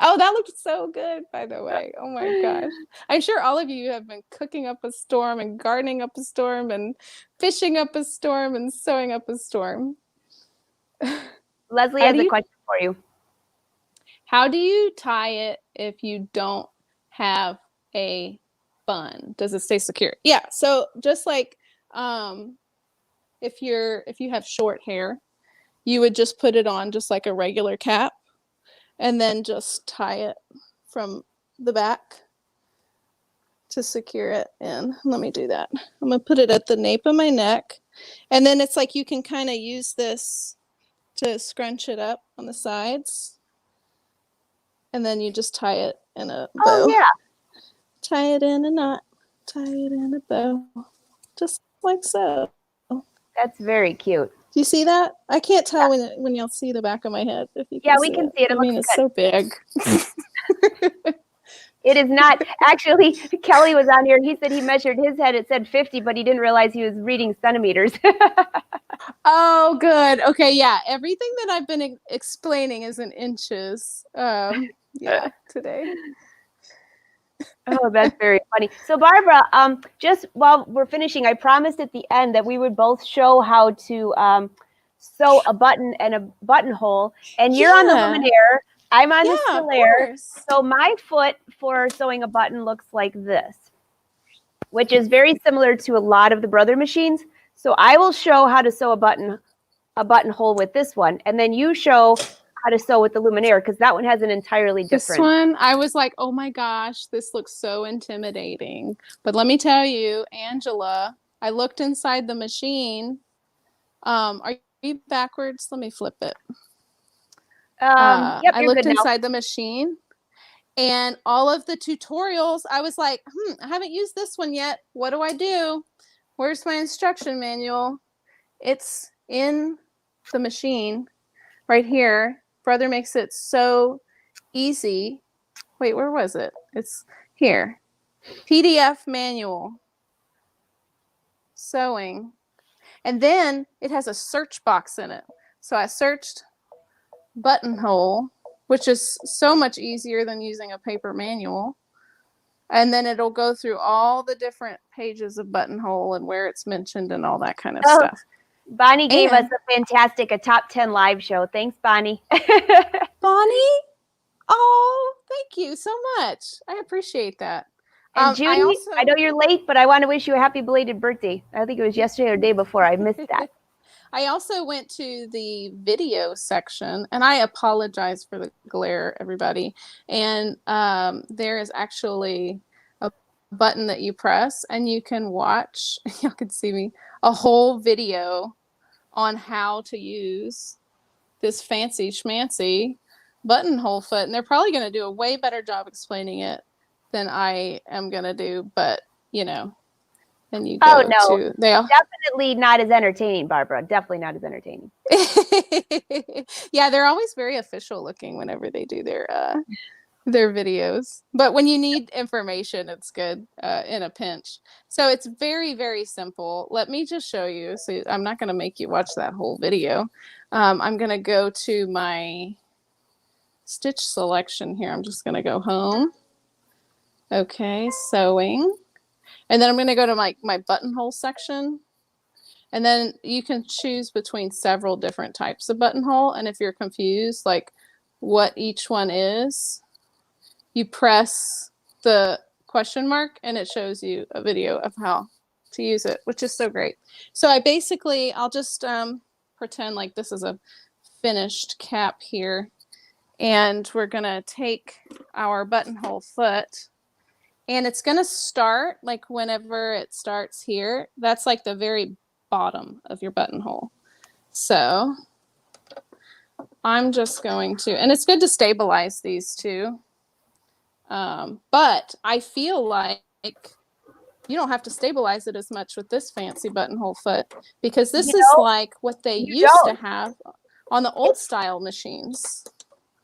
Oh, that looked so good, by the way. Oh my gosh. I'm sure all of you have been cooking up a storm and gardening up a storm and fishing up a storm and sewing up a storm. Leslie How has do a you question for you. how do you tie it if you don't have a bun? Does it stay secure? Yeah, so just like if you have short hair, you would just put it on just like a regular cap and then just tie it from the back to secure it in. Let me do that. I'm gonna put it at the nape of my neck. And then it's like you can kind of use this to scrunch it up on the sides. And then you just tie it in a bow. Oh, yeah. Tie it in a knot. Tie it in a bow. Just like so. That's very cute. Do you see that? I can't tell when you'll see the back of my head. If you can Yeah, see we can it. see it. It I mean, looks it's good. so big. It is not. Actually, Kelly was on here. He said he measured his head. It said 50, but he didn't realize he was reading centimeters. Oh, good. Okay, yeah. Everything that I've been explaining is in inches. Yeah, today. Oh, that's very funny. So, Barbara, just while we're finishing, I promised at the end that we would both show how to sew a button and a buttonhole. And you're on the Yeah. luminaire. I'm on the Yeah, of stillaire. course. So my foot for sewing a button looks like this, which is very similar to a lot of the Brother machines. So I will show how to sew a buttonhole with this one, and then you show how to sew with the luminaire because that one has an entirely This different. one, I was like, oh my gosh, this looks so intimidating. But let me tell you, Angela, I looked inside the machine. Are you backwards? Let me flip it. Yep, I you're looked good now. inside the machine and all of the tutorials, I was like, I haven't used this one yet. What do I do? Where's my instruction manual? It's in the machine right here. Brother makes it so easy. Wait, where was it? It's here. PDF manual. Sewing. And then it has a search box in it. So I searched buttonhole, which is so much easier than using a paper manual. And then it'll go through all the different pages of buttonhole and where it's mentioned and all that kind of stuff. Bonnie gave us a top 10 live show. Thanks, Bonnie. Bonnie? Oh, thank you so much. I appreciate that. And Judy, I know you're late, but I want to wish you a happy belated birthday. I think it was yesterday or the day before. I missed that. I also went to the video section, and I apologize for the glare, everybody. And there is actually a button that you press, and you can watch, y'all can see me, a whole video on how to use this fancy schmancy buttonhole foot. And they're probably going to do a way better job explaining it than I am going to do, but, you know. And you go to definitely not as entertaining, Barbara. Definitely not as entertaining. Yeah, they're always very official looking whenever they do their videos. But when you need information, it's good in a pinch. So it's very, very simple. Let me just show you. So I'm not going to make you watch that whole video. I'm going to go to my stitch selection here. I'm just going to go home. Okay, sewing. And then I'm going to go to my buttonhole section. And then you can choose between several different types of buttonhole. And if you're confused, like what each one is, you press the question mark and it shows you a video of how to use it, which is so great. So I'll just pretend like this is a finished cap here. And we're going to take our buttonhole foot. And it's going to start like whenever it starts here. That's like the very bottom of your buttonhole. So I'm just going to, and it's good to stabilize these two. But I feel like you don't have to stabilize it as much with this fancy buttonhole foot because this is like what they used to have on the old style machines.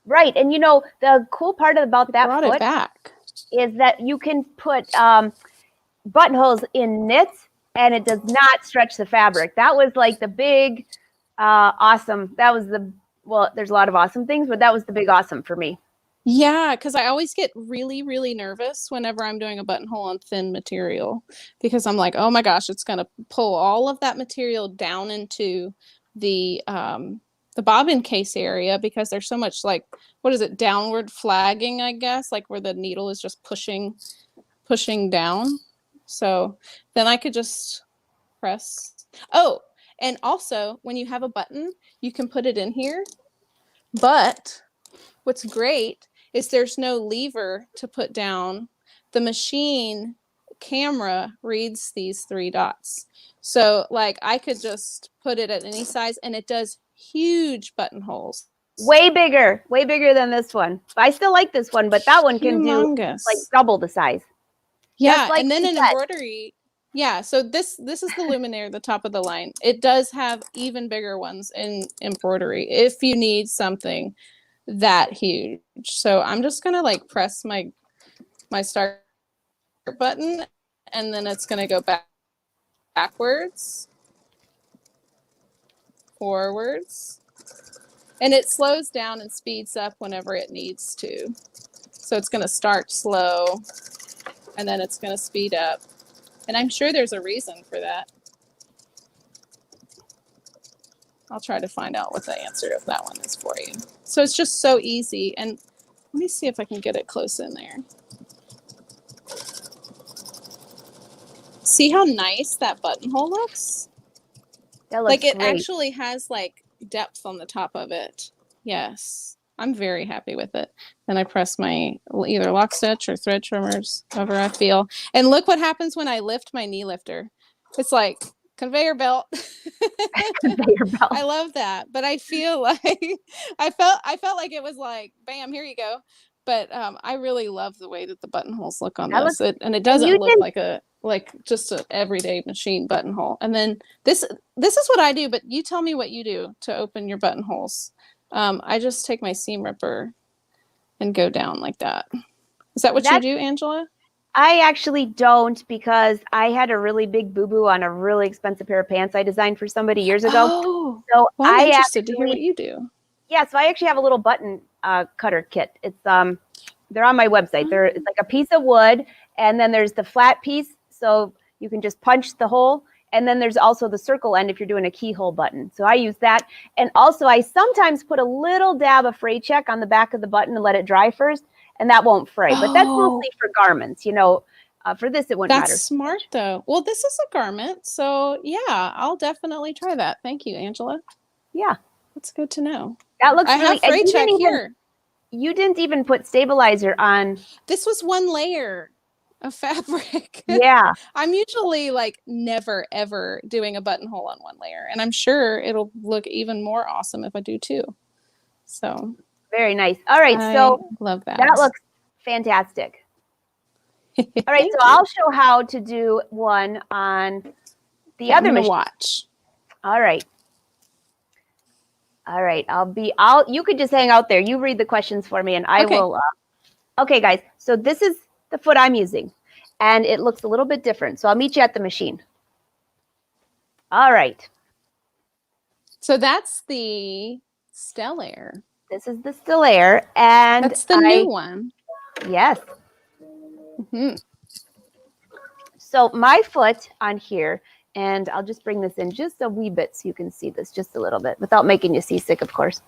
Right. And the cool part about that brought foot it back is that you can put buttonholes in knits and it does not stretch the fabric. That was like the big awesome. That was there's a lot of awesome things, but that was the big awesome for me. Yeah, because I always get really, really nervous whenever I'm doing a buttonhole on thin material because I'm like, oh my gosh, it's going to pull all of that material down into the bobbin case area because there's so much like, what is it, downward flagging, I guess, like where the needle is just pushing down. So then I could just press. Oh, and also when you have a button, you can put it in here. But what's great is there's no lever to put down. The machine camera reads these 3 dots. So like I could just put it at any size and it does huge buttonholes. Way bigger than this one. I still like this one, but that one can do like double the size. Yeah, like and then an embroidery. Yeah, so this is the luminaire, the top of the line. It does have even bigger ones in embroidery if you need something that huge. So I'm just gonna like press my start button and then it's gonna go backwards, forwards, and it slows down and speeds up whenever it needs to. So it's gonna start slow and then it's gonna speed up. And I'm sure there's a reason for that. I'll try to find out what the answer of that one is for you. So it's just so easy. And let me see if I can get it close in there. See how nice that buttonhole looks? That looks like it great. Actually has like depth on the top of it. Yes. I'm very happy with it. Then I press my either lock stitch or thread trimmers, however I feel. And look what happens when I lift my knee lifter. It's like conveyor belt. Conveyor belt. I love that. But I feel like I felt like it was like, bam, here you go. But I really love the way that the buttonholes look on this. And it doesn't look like just an everyday machine buttonhole. And then this is what I do, but you tell me what you do to open your buttonholes. I just take my seam ripper and go down like that. Is that what you do, Angela? I actually don't because I had a really big boo-boo on a really expensive pair of pants I designed for somebody years ago. Oh, so well, I'm interested to hear what you do. Yeah, so I actually have a little button cutter kit. It's they're on my website. It's like a piece of wood, and then there's the flat piece, so you can just punch the hole. And then there's also the circle end if you're doing a keyhole button. So I use that. And also I sometimes put a little dab of fray check on the back of the button and let it dry first, and that won't fray. But that's mostly for garments, for this it wouldn't matter. That's smart though. Well, this is a garment, so yeah, I'll definitely try that. Thank you, Angela. Yeah. That's good to know. That looks really, I have fray check here. You didn't even put stabilizer on. This was one layer of fabric. Yeah. I'm usually like never ever doing a buttonhole on one layer, and I'm sure it'll look even more awesome if I do two. So very nice. All right, so love that. That looks fantastic. All right, so I'll show how to do one on the other machine. Watch. All right. All right, you could just hang out there. You read the questions for me and I will. Okay, guys, so this is the foot I'm using and it looks a little bit different. So I'll meet you at the machine. All right. So that's the Stellaire. This is the Stellaire. And that's the new one. Yes. Mm-hmm. So my foot on here And I'll just bring this in just a wee bit so you can see this just a little bit without making you seasick, of course.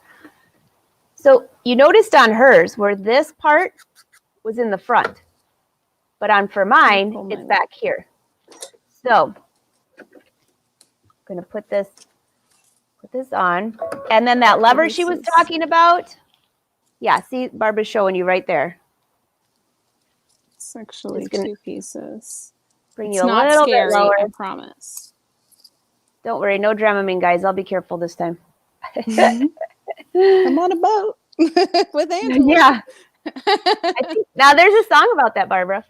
So you noticed on hers where this part was in the front, but for mine, it's back here. So I'm going to put this on. And then that lever she was talking about, yeah, see, Barbara's showing you right there. It's actually 2 pieces. Bring you a little bit lower. I promise. Don't worry, no Dramamine, guys. I'll be careful this time. I'm on a boat with Angela. Yeah. Now there's a song about that, Barbara.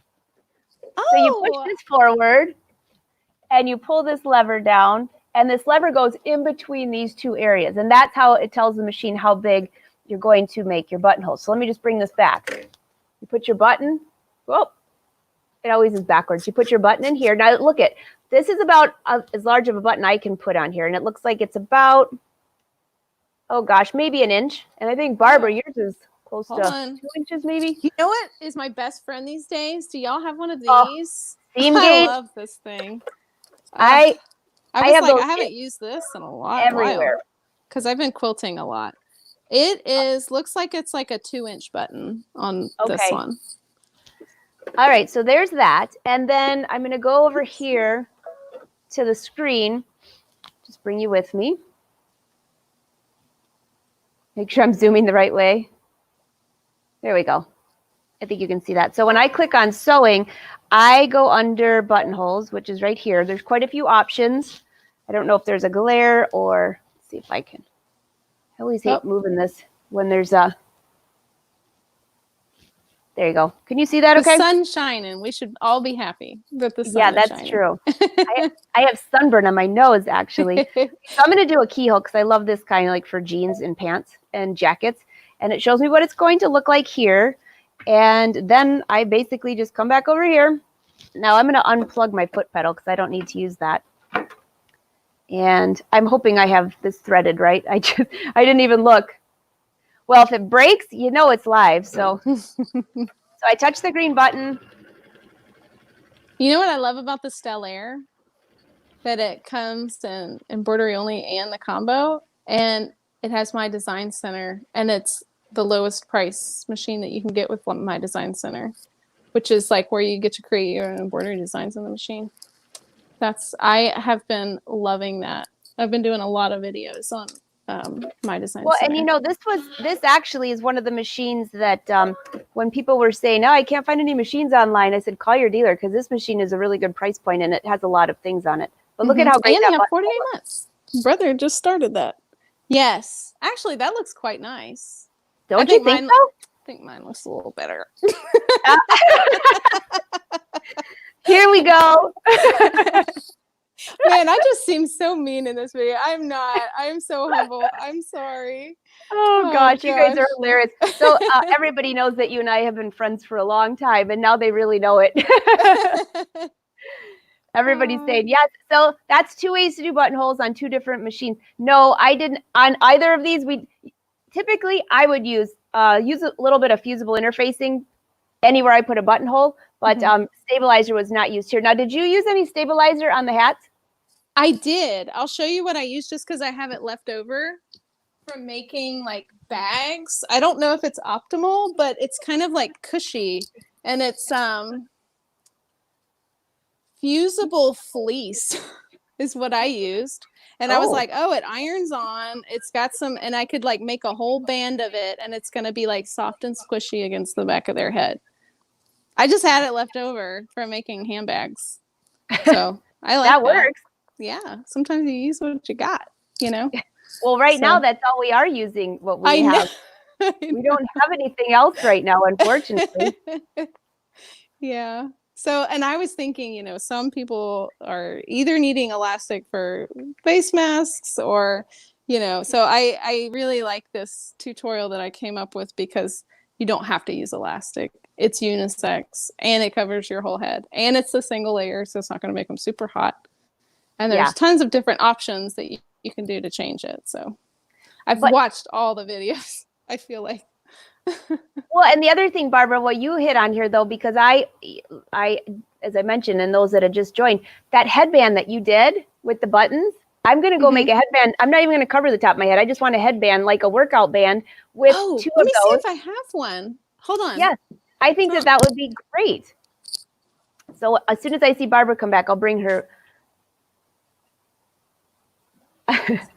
Oh. So you push this forward and you pull this lever down, and this lever goes in between these 2 areas. And that's how it tells the machine how big you're going to make your buttonhole. So let me just bring this back. You put your button. Whoa. It always is backwards. You put your button in here. Now look at this is about as large of a button I can put on here. And it looks like it's about, oh gosh, maybe an inch. And I think, Barbara, yours is close to 2 inches maybe. You know what is my best friend these days? Do y'all have one of these? Oh, seam gauge. I love this thing. I haven't used this in a while. Everywhere. Because I've been quilting a lot. It looks like it's like a 2-inch button on this one. All right, so there's that. And then I'm going to go over here to the screen. Just bring you with me. Make sure I'm zooming the right way. There we go. I think you can see that. So when I click on sewing, I go under buttonholes, which is right here. There's quite a few options. I don't know if there's a glare or, let's see if I can. I always hate moving this when there's a, there you go. Can you see that okay? The sun's shining. We should all be happy that the sun is that's shining. True. I have sunburn on my nose, actually. So I'm going to do a keyhole because I love this kind of like for jeans and pants and jackets. And it shows me what it's going to look like here. And then I basically just come back over here. Now I'm going to unplug my foot pedal because I don't need to use that. And I'm hoping I have this threaded right. I didn't even look. Well, if it breaks, you know it's live. So, I touch the green button. You know what I love about the Stellaire? That it comes in embroidery only and the combo. And it has My Design Center. And it's the lowest price machine that you can get with My Design Center. Which is like where you get to create your own embroidery designs in the machine. I have been loving that. I've been doing a lot of videos on My Design Center. And you know, this actually is one of the machines that when people were saying, "Oh, I can't find any machines online," I said, "Call your dealer because this machine is a really good price point and it has a lot of things on it." But look at how great and that they have button 48 months. Brother just started that. Yes, actually, that looks quite nice. Don't you think so? I think mine looks a little better. Here we go. Man, I just seem so mean in this video. I'm not. I'm so humble. I'm sorry. Oh gosh, you guys are hilarious. So everybody knows that you and I have been friends for a long time, and now they really know it. Everybody's saying yes. So that's 2 ways to do buttonholes on 2 different machines. No, I didn't on either of these. Typically I would use a little bit of fusible interfacing anywhere I put a buttonhole, but stabilizer was not used here. Now, did you use any stabilizer on the hats? I did. I'll show you what I used just because I have it left over from making like bags. I don't know if it's optimal, but it's kind of like cushy, and it's fusible fleece is what I used. And I was like, oh, it irons on. It's got some, and I could like make a whole band of it, and it's going to be like soft and squishy against the back of their head. I just had it left over from making handbags. So I like that. Works. Yeah. Sometimes you use what you got, you know? Well, now that's all we are using, what we have. We don't have anything else right now, unfortunately. Yeah. So, and I was thinking, you know, some people are either needing elastic for face masks or, you know, so I really like this tutorial that I came up with because you don't have to use elastic. It's unisex and it covers your whole head and it's a single layer. So it's not going to make them super hot. And there's tons of different options that you can do to change it. So I've watched all the videos. I feel like Well, and the other thing, Barbara, what you hit on here though, because as I mentioned, and those that had just joined, that headband that you did with the buttons, I'm gonna go make a headband. I'm not even gonna cover the top of my head. I just want a headband, like a workout band, with Oh, two let of me see those. if I have one. Hold on. Yes, I think that would be great. So as soon as I see Barbara come back, I'll bring her.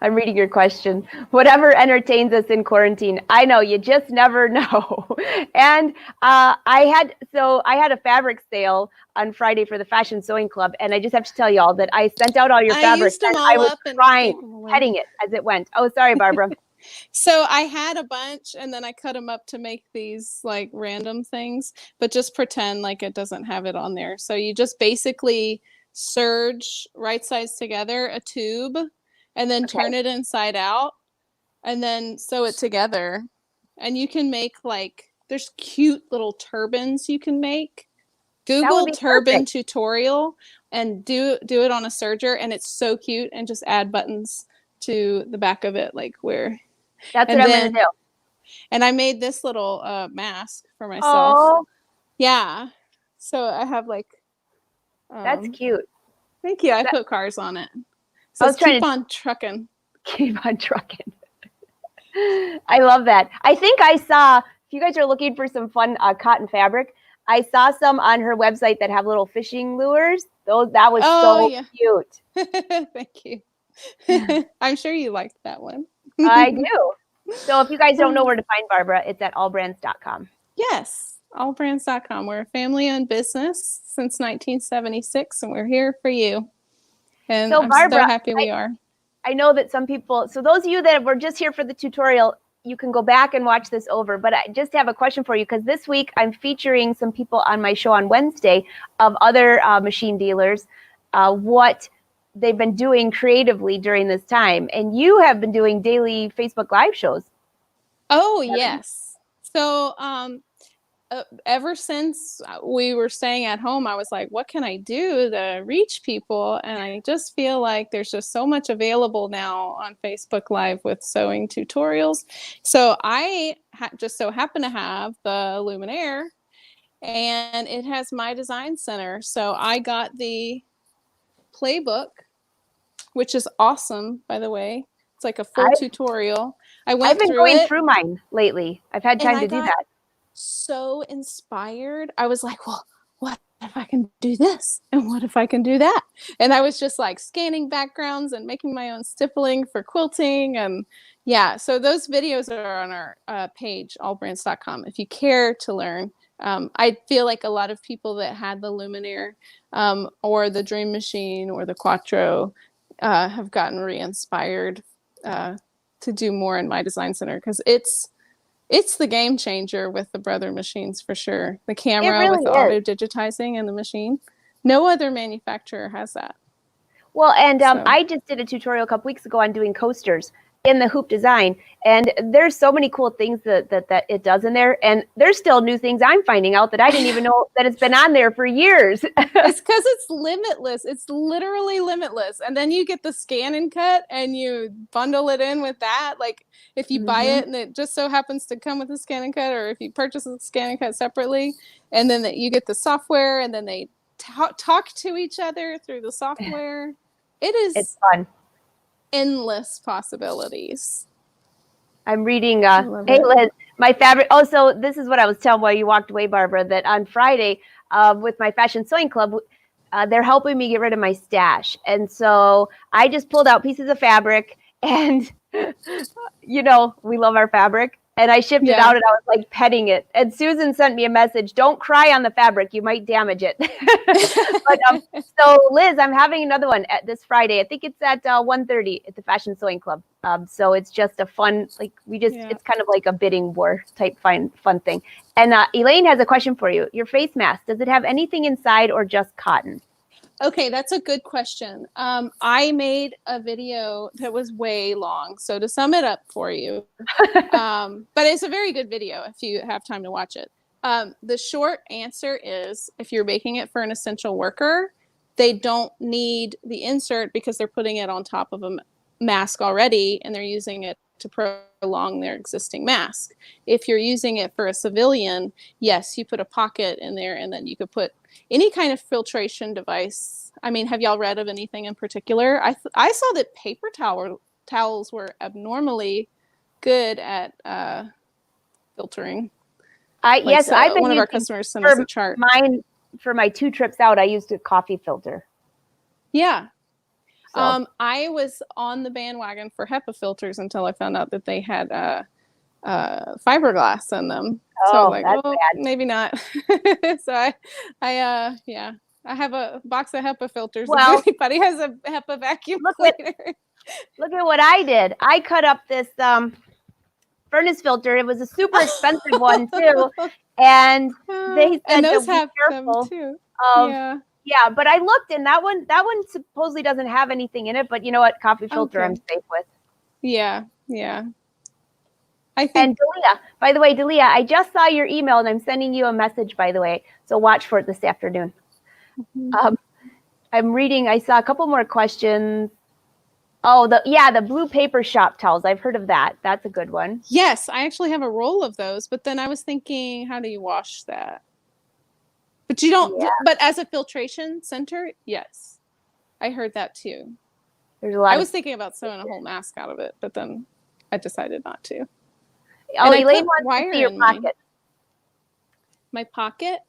I'm reading your question. Whatever entertains us in quarantine. I know, you just never know. And I had a fabric sale on Friday for the Fashion Sewing Club, and I just have to tell y'all that I sent out all your I fabrics. used them I all was up and crying, gave them away. petting it as it went. Oh, sorry, Barbara. So I had a bunch and then I cut them up to make these like random things, but just pretend like it doesn't have it on there. So you just basically serge right sides together a tube and then turn it inside out and then sew it together. And you can make like, there's cute little turbans you can make. Google turban tutorial and do it on a serger, and it's so cute, and just add buttons to the back of it, like where. That's what I'm going to do. And I made this little mask for myself. Oh, yeah. So I have like. That's cute. Thank you. I put cars on it. So let's keep on trucking. Keep on trucking. I love that. I think I saw, if you guys are looking for some fun cotton fabric, I saw some on her website that have little fishing lures. That was cute. Thank you. I'm sure you liked that one. I do. So if you guys don't know where to find Barbara, it's at allbrands.com. Yes, allbrands.com. We're a family-owned business since 1976, and we're here for you. And so, I'm Barbara, so happy we are. I know that some people, so those of you that were just here for the tutorial, you can go back and watch this over. But I just have a question for you, because this week I'm featuring some people on my show on Wednesday of other machine dealers, what they've been doing creatively during this time. And you have been doing daily Facebook Live shows. Oh, yes. So ever since we were staying at home, I was like, what can I do to reach people? And I just feel like there's just so much available now on Facebook Live with sewing tutorials. So I just so happen to have the Luminaire, and it has my design center. So I got the playbook, which is awesome, by the way. It's like a full tutorial. I've been going through mine lately. I've had time to do that. So inspired. I was like, well, what if I can do this? And what if I can do that? And I was just like scanning backgrounds and making my own stippling for quilting. And yeah, so those videos are on our page, allbrands.com, if you care to learn. I feel like a lot of people that had the Luminaire or the Dream Machine or the Quattro have gotten re-inspired to do more in my design center, because it's the game changer with the Brother machines for sure. The camera with the auto digitizing and the machine. No other manufacturer has that. Well, and I just did a tutorial a couple weeks ago on doing coasters in the hoop design, and there's so many cool things that it does in there, and there's still new things I'm finding out that I didn't even know that it's been on there for years. It's because it's limitless. It's literally limitless. And then you get the scan and cut and you bundle it in with that. Like if you buy it and it just so happens to come with a scan and cut, or if you purchase a scan and cut separately, and then you get the software, and then they talk to each other through the software. It's fun. Endless possibilities. I'm reading, hey Liz, my fabric. Oh, so this is what I was telling while you walked away, Barbara, that on Friday with my Fashion Sewing Club, they're helping me get rid of my stash. And so I just pulled out pieces of fabric, and, you know, we love our fabric. And I shipped it out, and I was like petting it. And Susan sent me a message, don't cry on the fabric, you might damage it. But, so Liz, I'm having another one this Friday. I think it's at 1:30 at the Fashion Sewing Club. So it's just a fun, like it's kind of like a bidding war type fun thing. And Elaine has a question for you. Your face mask, does it have anything inside or just cotton? Okay, that's a good question. I made a video that was way long. So to sum it up for you, but it's a very good video if you have time to watch it. The short answer is, if you're making it for an essential worker, they don't need the insert because they're putting it on top of a mask already, and they're using it to prolong their existing mask. If you're using it for a civilian, yes, you put a pocket in there, and then you could put any kind of filtration device. I mean, have y'all read of anything in particular? I saw that paper towels were abnormally good at filtering. Yes, I've been one of our using customers sent us a chart. Mine for my 2 trips out. I used a coffee filter. Yeah. So. I was on the bandwagon for HEPA filters until I found out that they had fiberglass in them. So I was like, that's oh, bad. maybe not. So I have a box of HEPA filters. Well, if anybody has a HEPA vacuum cleaner. Look at what I did. I cut up this furnace filter. It was a super expensive one too, and they said those to have be careful them too. Yeah, but I looked, and that one supposedly doesn't have anything in it. But you know what? Coffee filter, I'm safe with. Yeah. I think. And Dalia, by the way, Dalia, I just saw your email, and I'm sending you a message, by the way. So watch for it this afternoon. Mm-hmm. I'm reading. I saw a couple more questions. Oh, the blue paper shop towels. I've heard of that. That's a good one. Yes, I actually have a roll of those, but then I was thinking, how do you wash that? But you don't. Yeah. But as a filtration center, yes, I heard that too. There's a lot. I was thinking about sewing a whole mask out of it, but then I decided not to. Oh, Elaine wants to see your pocket. My pocket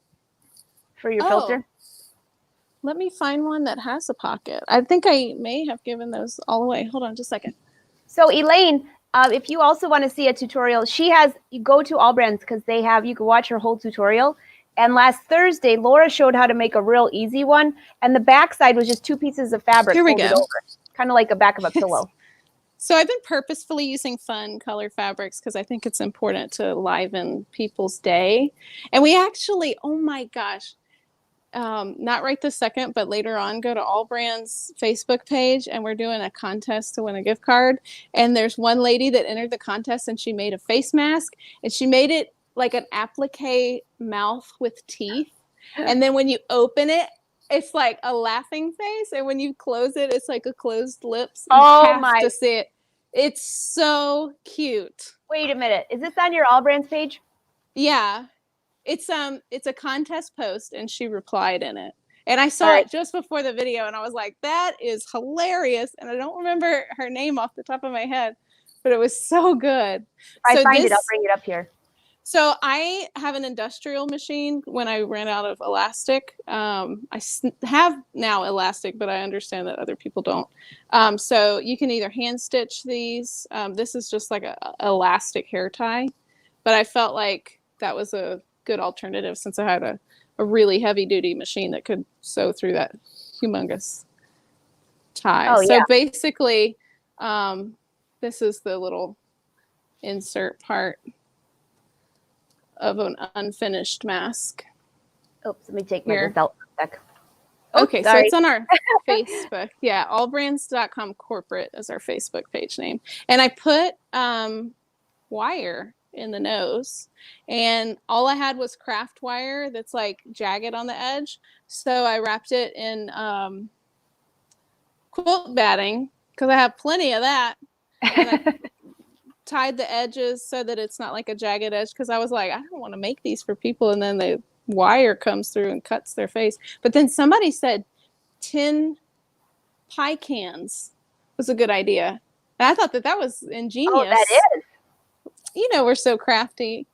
for your filter. Let me find one that has a pocket. I think I may have given those all away. Hold on just a second. So Elaine, if you also want to see a tutorial, you go to All Brands because you can watch her whole tutorial. And last Thursday, Laura showed how to make a real easy one. And the back side was just 2 pieces of fabric folded over, kind of like a back of a pillow. So I've been purposefully using fun color fabrics because I think it's important to liven people's day. And we actually, oh my gosh, not right this second, but later on, go to All Brands Facebook page, and we're doing a contest to win a gift card. And there's one lady that entered the contest, and she made a face mask, and she made it like an applique mouth with teeth. And then when you open it, it's like a laughing face, and when you close it, it's like a closed lips. You have to see it. It's so cute. Wait a minute. Is this on your All Brands page? Yeah. It's a contest post, and she replied in it. And I saw it just before the video, and I was like, that is hilarious. And I don't remember her name off the top of my head, but it was so good. I'll bring it up here. So I have an industrial machine when I ran out of elastic. I have now elastic, but I understand that other people don't. So you can either hand stitch these. This is just like a elastic hair tie, but I felt like that was a good alternative since I had a really heavy duty machine that could sew through that humongous tie. So basically, this is the little insert part of an unfinished mask. Oops, let me take my belt for a sec. Okay, so it's on our Facebook. Yeah, allbrands.com corporate is our Facebook page name. And I put wire in the nose, and all I had was craft wire that's like jagged on the edge. So I wrapped it in quilt batting because I have plenty of that. And I tied the edges so that it's not like a jagged edge, because I was like, I don't want to make these for people and then the wire comes through and cuts their face. But then somebody said tin pie cans was a good idea, and I thought that was ingenious. Oh, that is. You know, we're so crafty.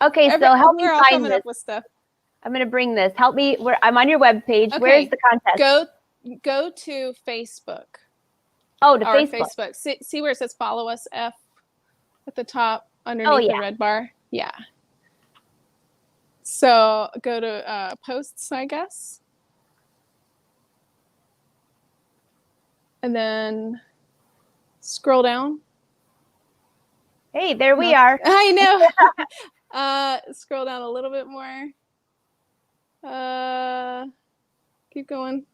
Okay, so help me find this. Up with stuff. I'm going to bring this. Help me. I'm on your web page. Okay. Where's the contest? Go to Facebook. Oh, to Facebook. See where it says follow us, F, at the top underneath the red bar? Yeah. So go to posts, I guess. And then scroll down. Hey, there we are. I know. Scroll down a little bit more. Keep going.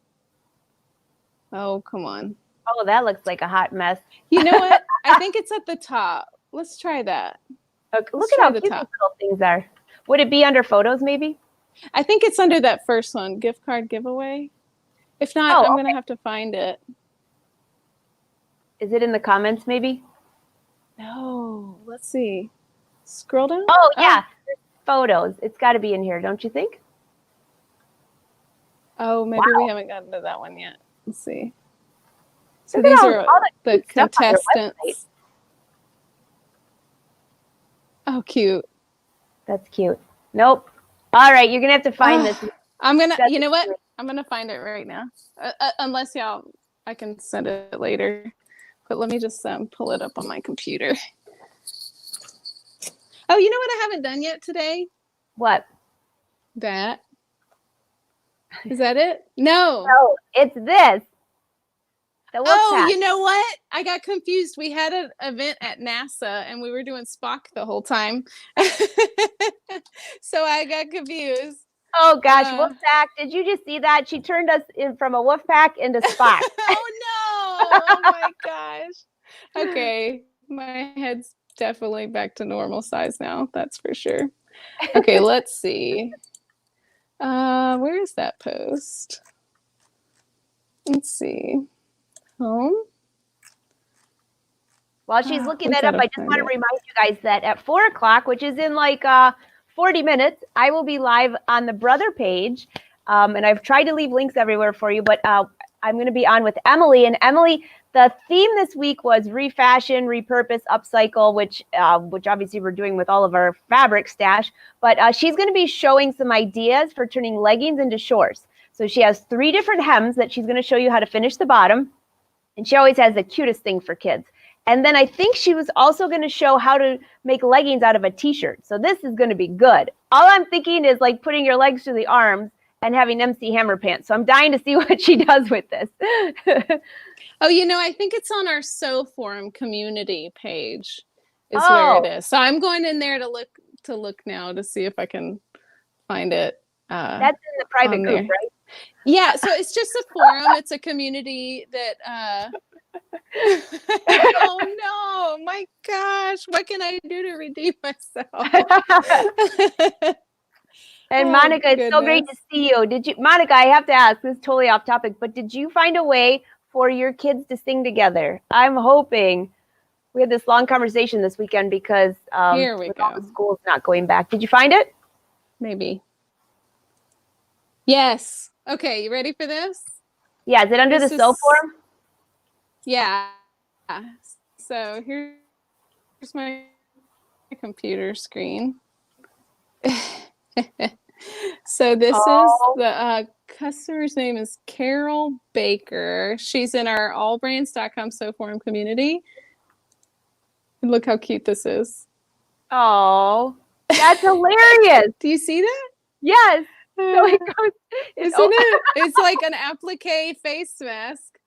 Oh, come on. Oh, that looks like a hot mess. You know what? I think it's at the top. Let's try that. Okay, look at how cute these little things are. Would it be under photos, maybe? I think it's under that first one, gift card giveaway. If not, I'm going to have to find it. Is it in the comments, maybe? No, let's see. Scroll down. Oh, yeah. Photos. It's got to be in here, don't you think? Oh, maybe we haven't gotten to that one yet. Let's see. So Look at these all are the the cute stuff on their website. contestants. Oh, cute. That's cute. Nope. All right, you're gonna have to find this. I'm gonna. That's You know what? cute. I'm gonna find it right now. Unless I can send it later. But let me just pull it up on my computer. Oh, you know what I haven't done yet today? What? That. Is that it? No. No, it's this. The wolf Oh, pack. you know what? I got confused. We had an event at NASA and we were doing Spock the whole time. So I got confused. Oh gosh, wolf pack. Did you just see that? She turned us in from a wolf pack into Spock. Oh no! Oh my gosh. Okay. My head's definitely back to normal size now. That's for sure. Okay, let's see. Where is that post? Let's see. Home. While she's looking we that up, gotta I just find want to it. remind you guys that at 4 o'clock, which is in like 40 minutes, I will be live on the Brother page. And I've tried to leave links everywhere for you, but I'm going to be on with Emily. And Emily, the theme this week was refashion, repurpose, upcycle, which obviously we're doing with all of our fabric stash. But she's going to be showing some ideas for turning leggings into shorts. So she has 3 different hems that she's going to show you how to finish the bottom. And she always has the cutest thing for kids. And then I think she was also going to show how to make leggings out of a t-shirt. So this is going to be good. All I'm thinking is like putting your legs through the arms and having MC Hammer pants. So I'm dying to see what she does with this. Oh, I think it's on our Sew Forum community page is where it is. So I'm going in there to look now to see if I can find it. That's in the private group, right? Yeah, so it's just a forum. It's a community that oh no, my gosh, what can I do to redeem myself? And Monica, it's so great to see you. Monica, I have to ask, this is totally off topic, but did you find a way for your kids to sing together? I'm hoping. We had this long conversation this weekend because Here we go. all the schools not going back. Did you find it? Maybe. Yes. Okay, you ready for this? Yeah, is it under the Sew Forum? Yeah. So here's my computer screen. So this is the customer's name is Carol Baker. She's in our allbrands.com Sew Forum community. And look how cute this is. Oh, that's hilarious. Do you see that? Yes. So it goes, isn't it? It's like an applique face mask.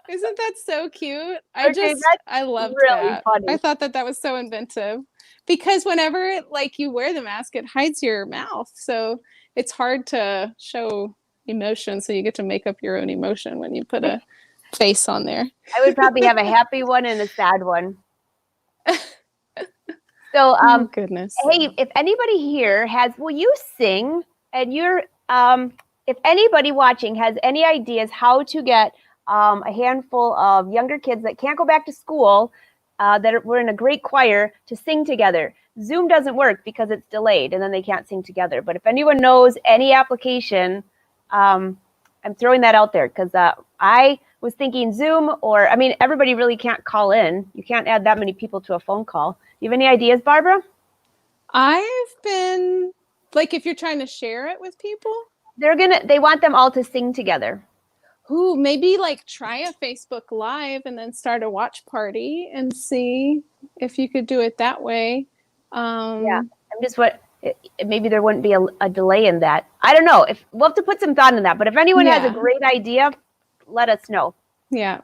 Isn't that so cute? I loved really that. funny. I thought that was so inventive because whenever you wear the mask, it hides your mouth. So it's hard to show emotion. So you get to make up your own emotion when you put a face on there. I would probably have a happy one and a sad one. So, oh, goodness. Hey, if anybody here will you sing? And if anybody watching has any ideas how to get a handful of younger kids that can't go back to school, that were in a great choir to sing together. Zoom doesn't work because it's delayed and then they can't sing together. But if anyone knows any application, I'm throwing that out there because I was thinking Zoom everybody really can't call in. You can't add that many people to a phone call. You have any ideas, Barbara? I've been if you're trying to share it with people, they want them all to sing together. Ooh, maybe try a Facebook Live and then start a watch party and see if you could do it that way. Yeah, maybe there wouldn't be a delay in that. I don't know. We'll have to put some thought in that. But if anyone has a great idea, let us know. Yeah.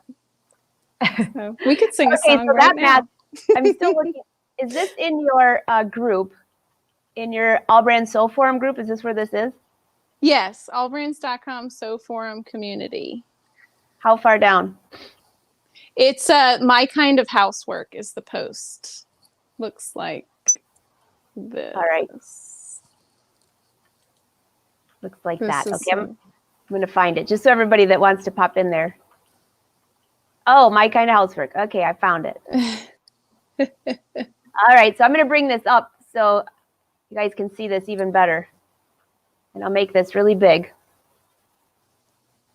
So we could sing a song right now. I'm still looking. Is this in your group? In your All Brands Sew Forum group? Is this where this is? Yes, allbrands.com Sew Forum community. How far down? It's my kind of housework is the post. Looks like this. All right. Looks like that. Okay, I'm going to find it just so everybody that wants to pop in there. Oh, my kind of housework. Okay, I found it. All right, so I'm going to bring this up so you guys can see this even better. And I'll make this really big.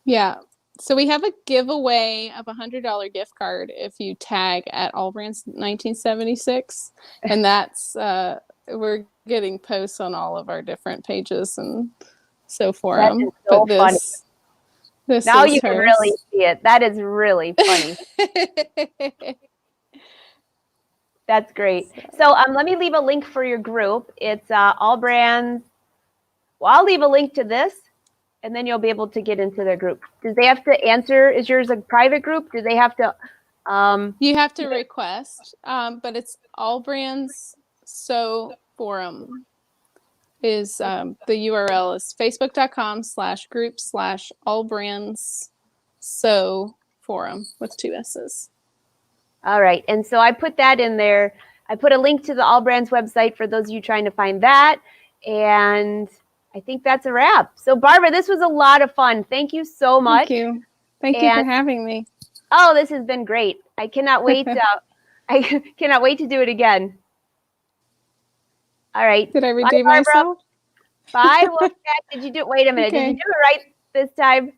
Yeah. So we have a giveaway of $100 gift card if you tag at All Brands 1976. And that's, we're getting posts on all of our different pages and so for That them. is so But funny. this Now is you can hers. really see it. That is really funny. That's great. So let me leave a link for your group. It's All Brands. Well, I'll leave a link to this, and then you'll be able to get into their group. Does they have to answer? Is yours a private group? Do they have to? You have to request, but it's All Brands So Forum. Is the URL is facebook.com/group/allbrands so forum with 2 S's. All right. And so I put that in there. I put a link to the All Brands website for those of you trying to find that. And I think that's a wrap. So Barbara, this was a lot of fun. Thank you so much. Thank you. Thank you for having me. Oh, this has been great. I cannot wait. I cannot wait to do it again. All right. Did I redeem myself? Bye, Wolfpack. Did you do? Wait a minute. Okay. Did you do it right this time?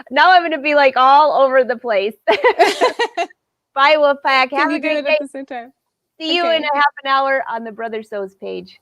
Now I'm going to be like all over the place. Bye, Wolfpack. Have a great day. At the same time? See you in a half an hour on the Brother Sews page.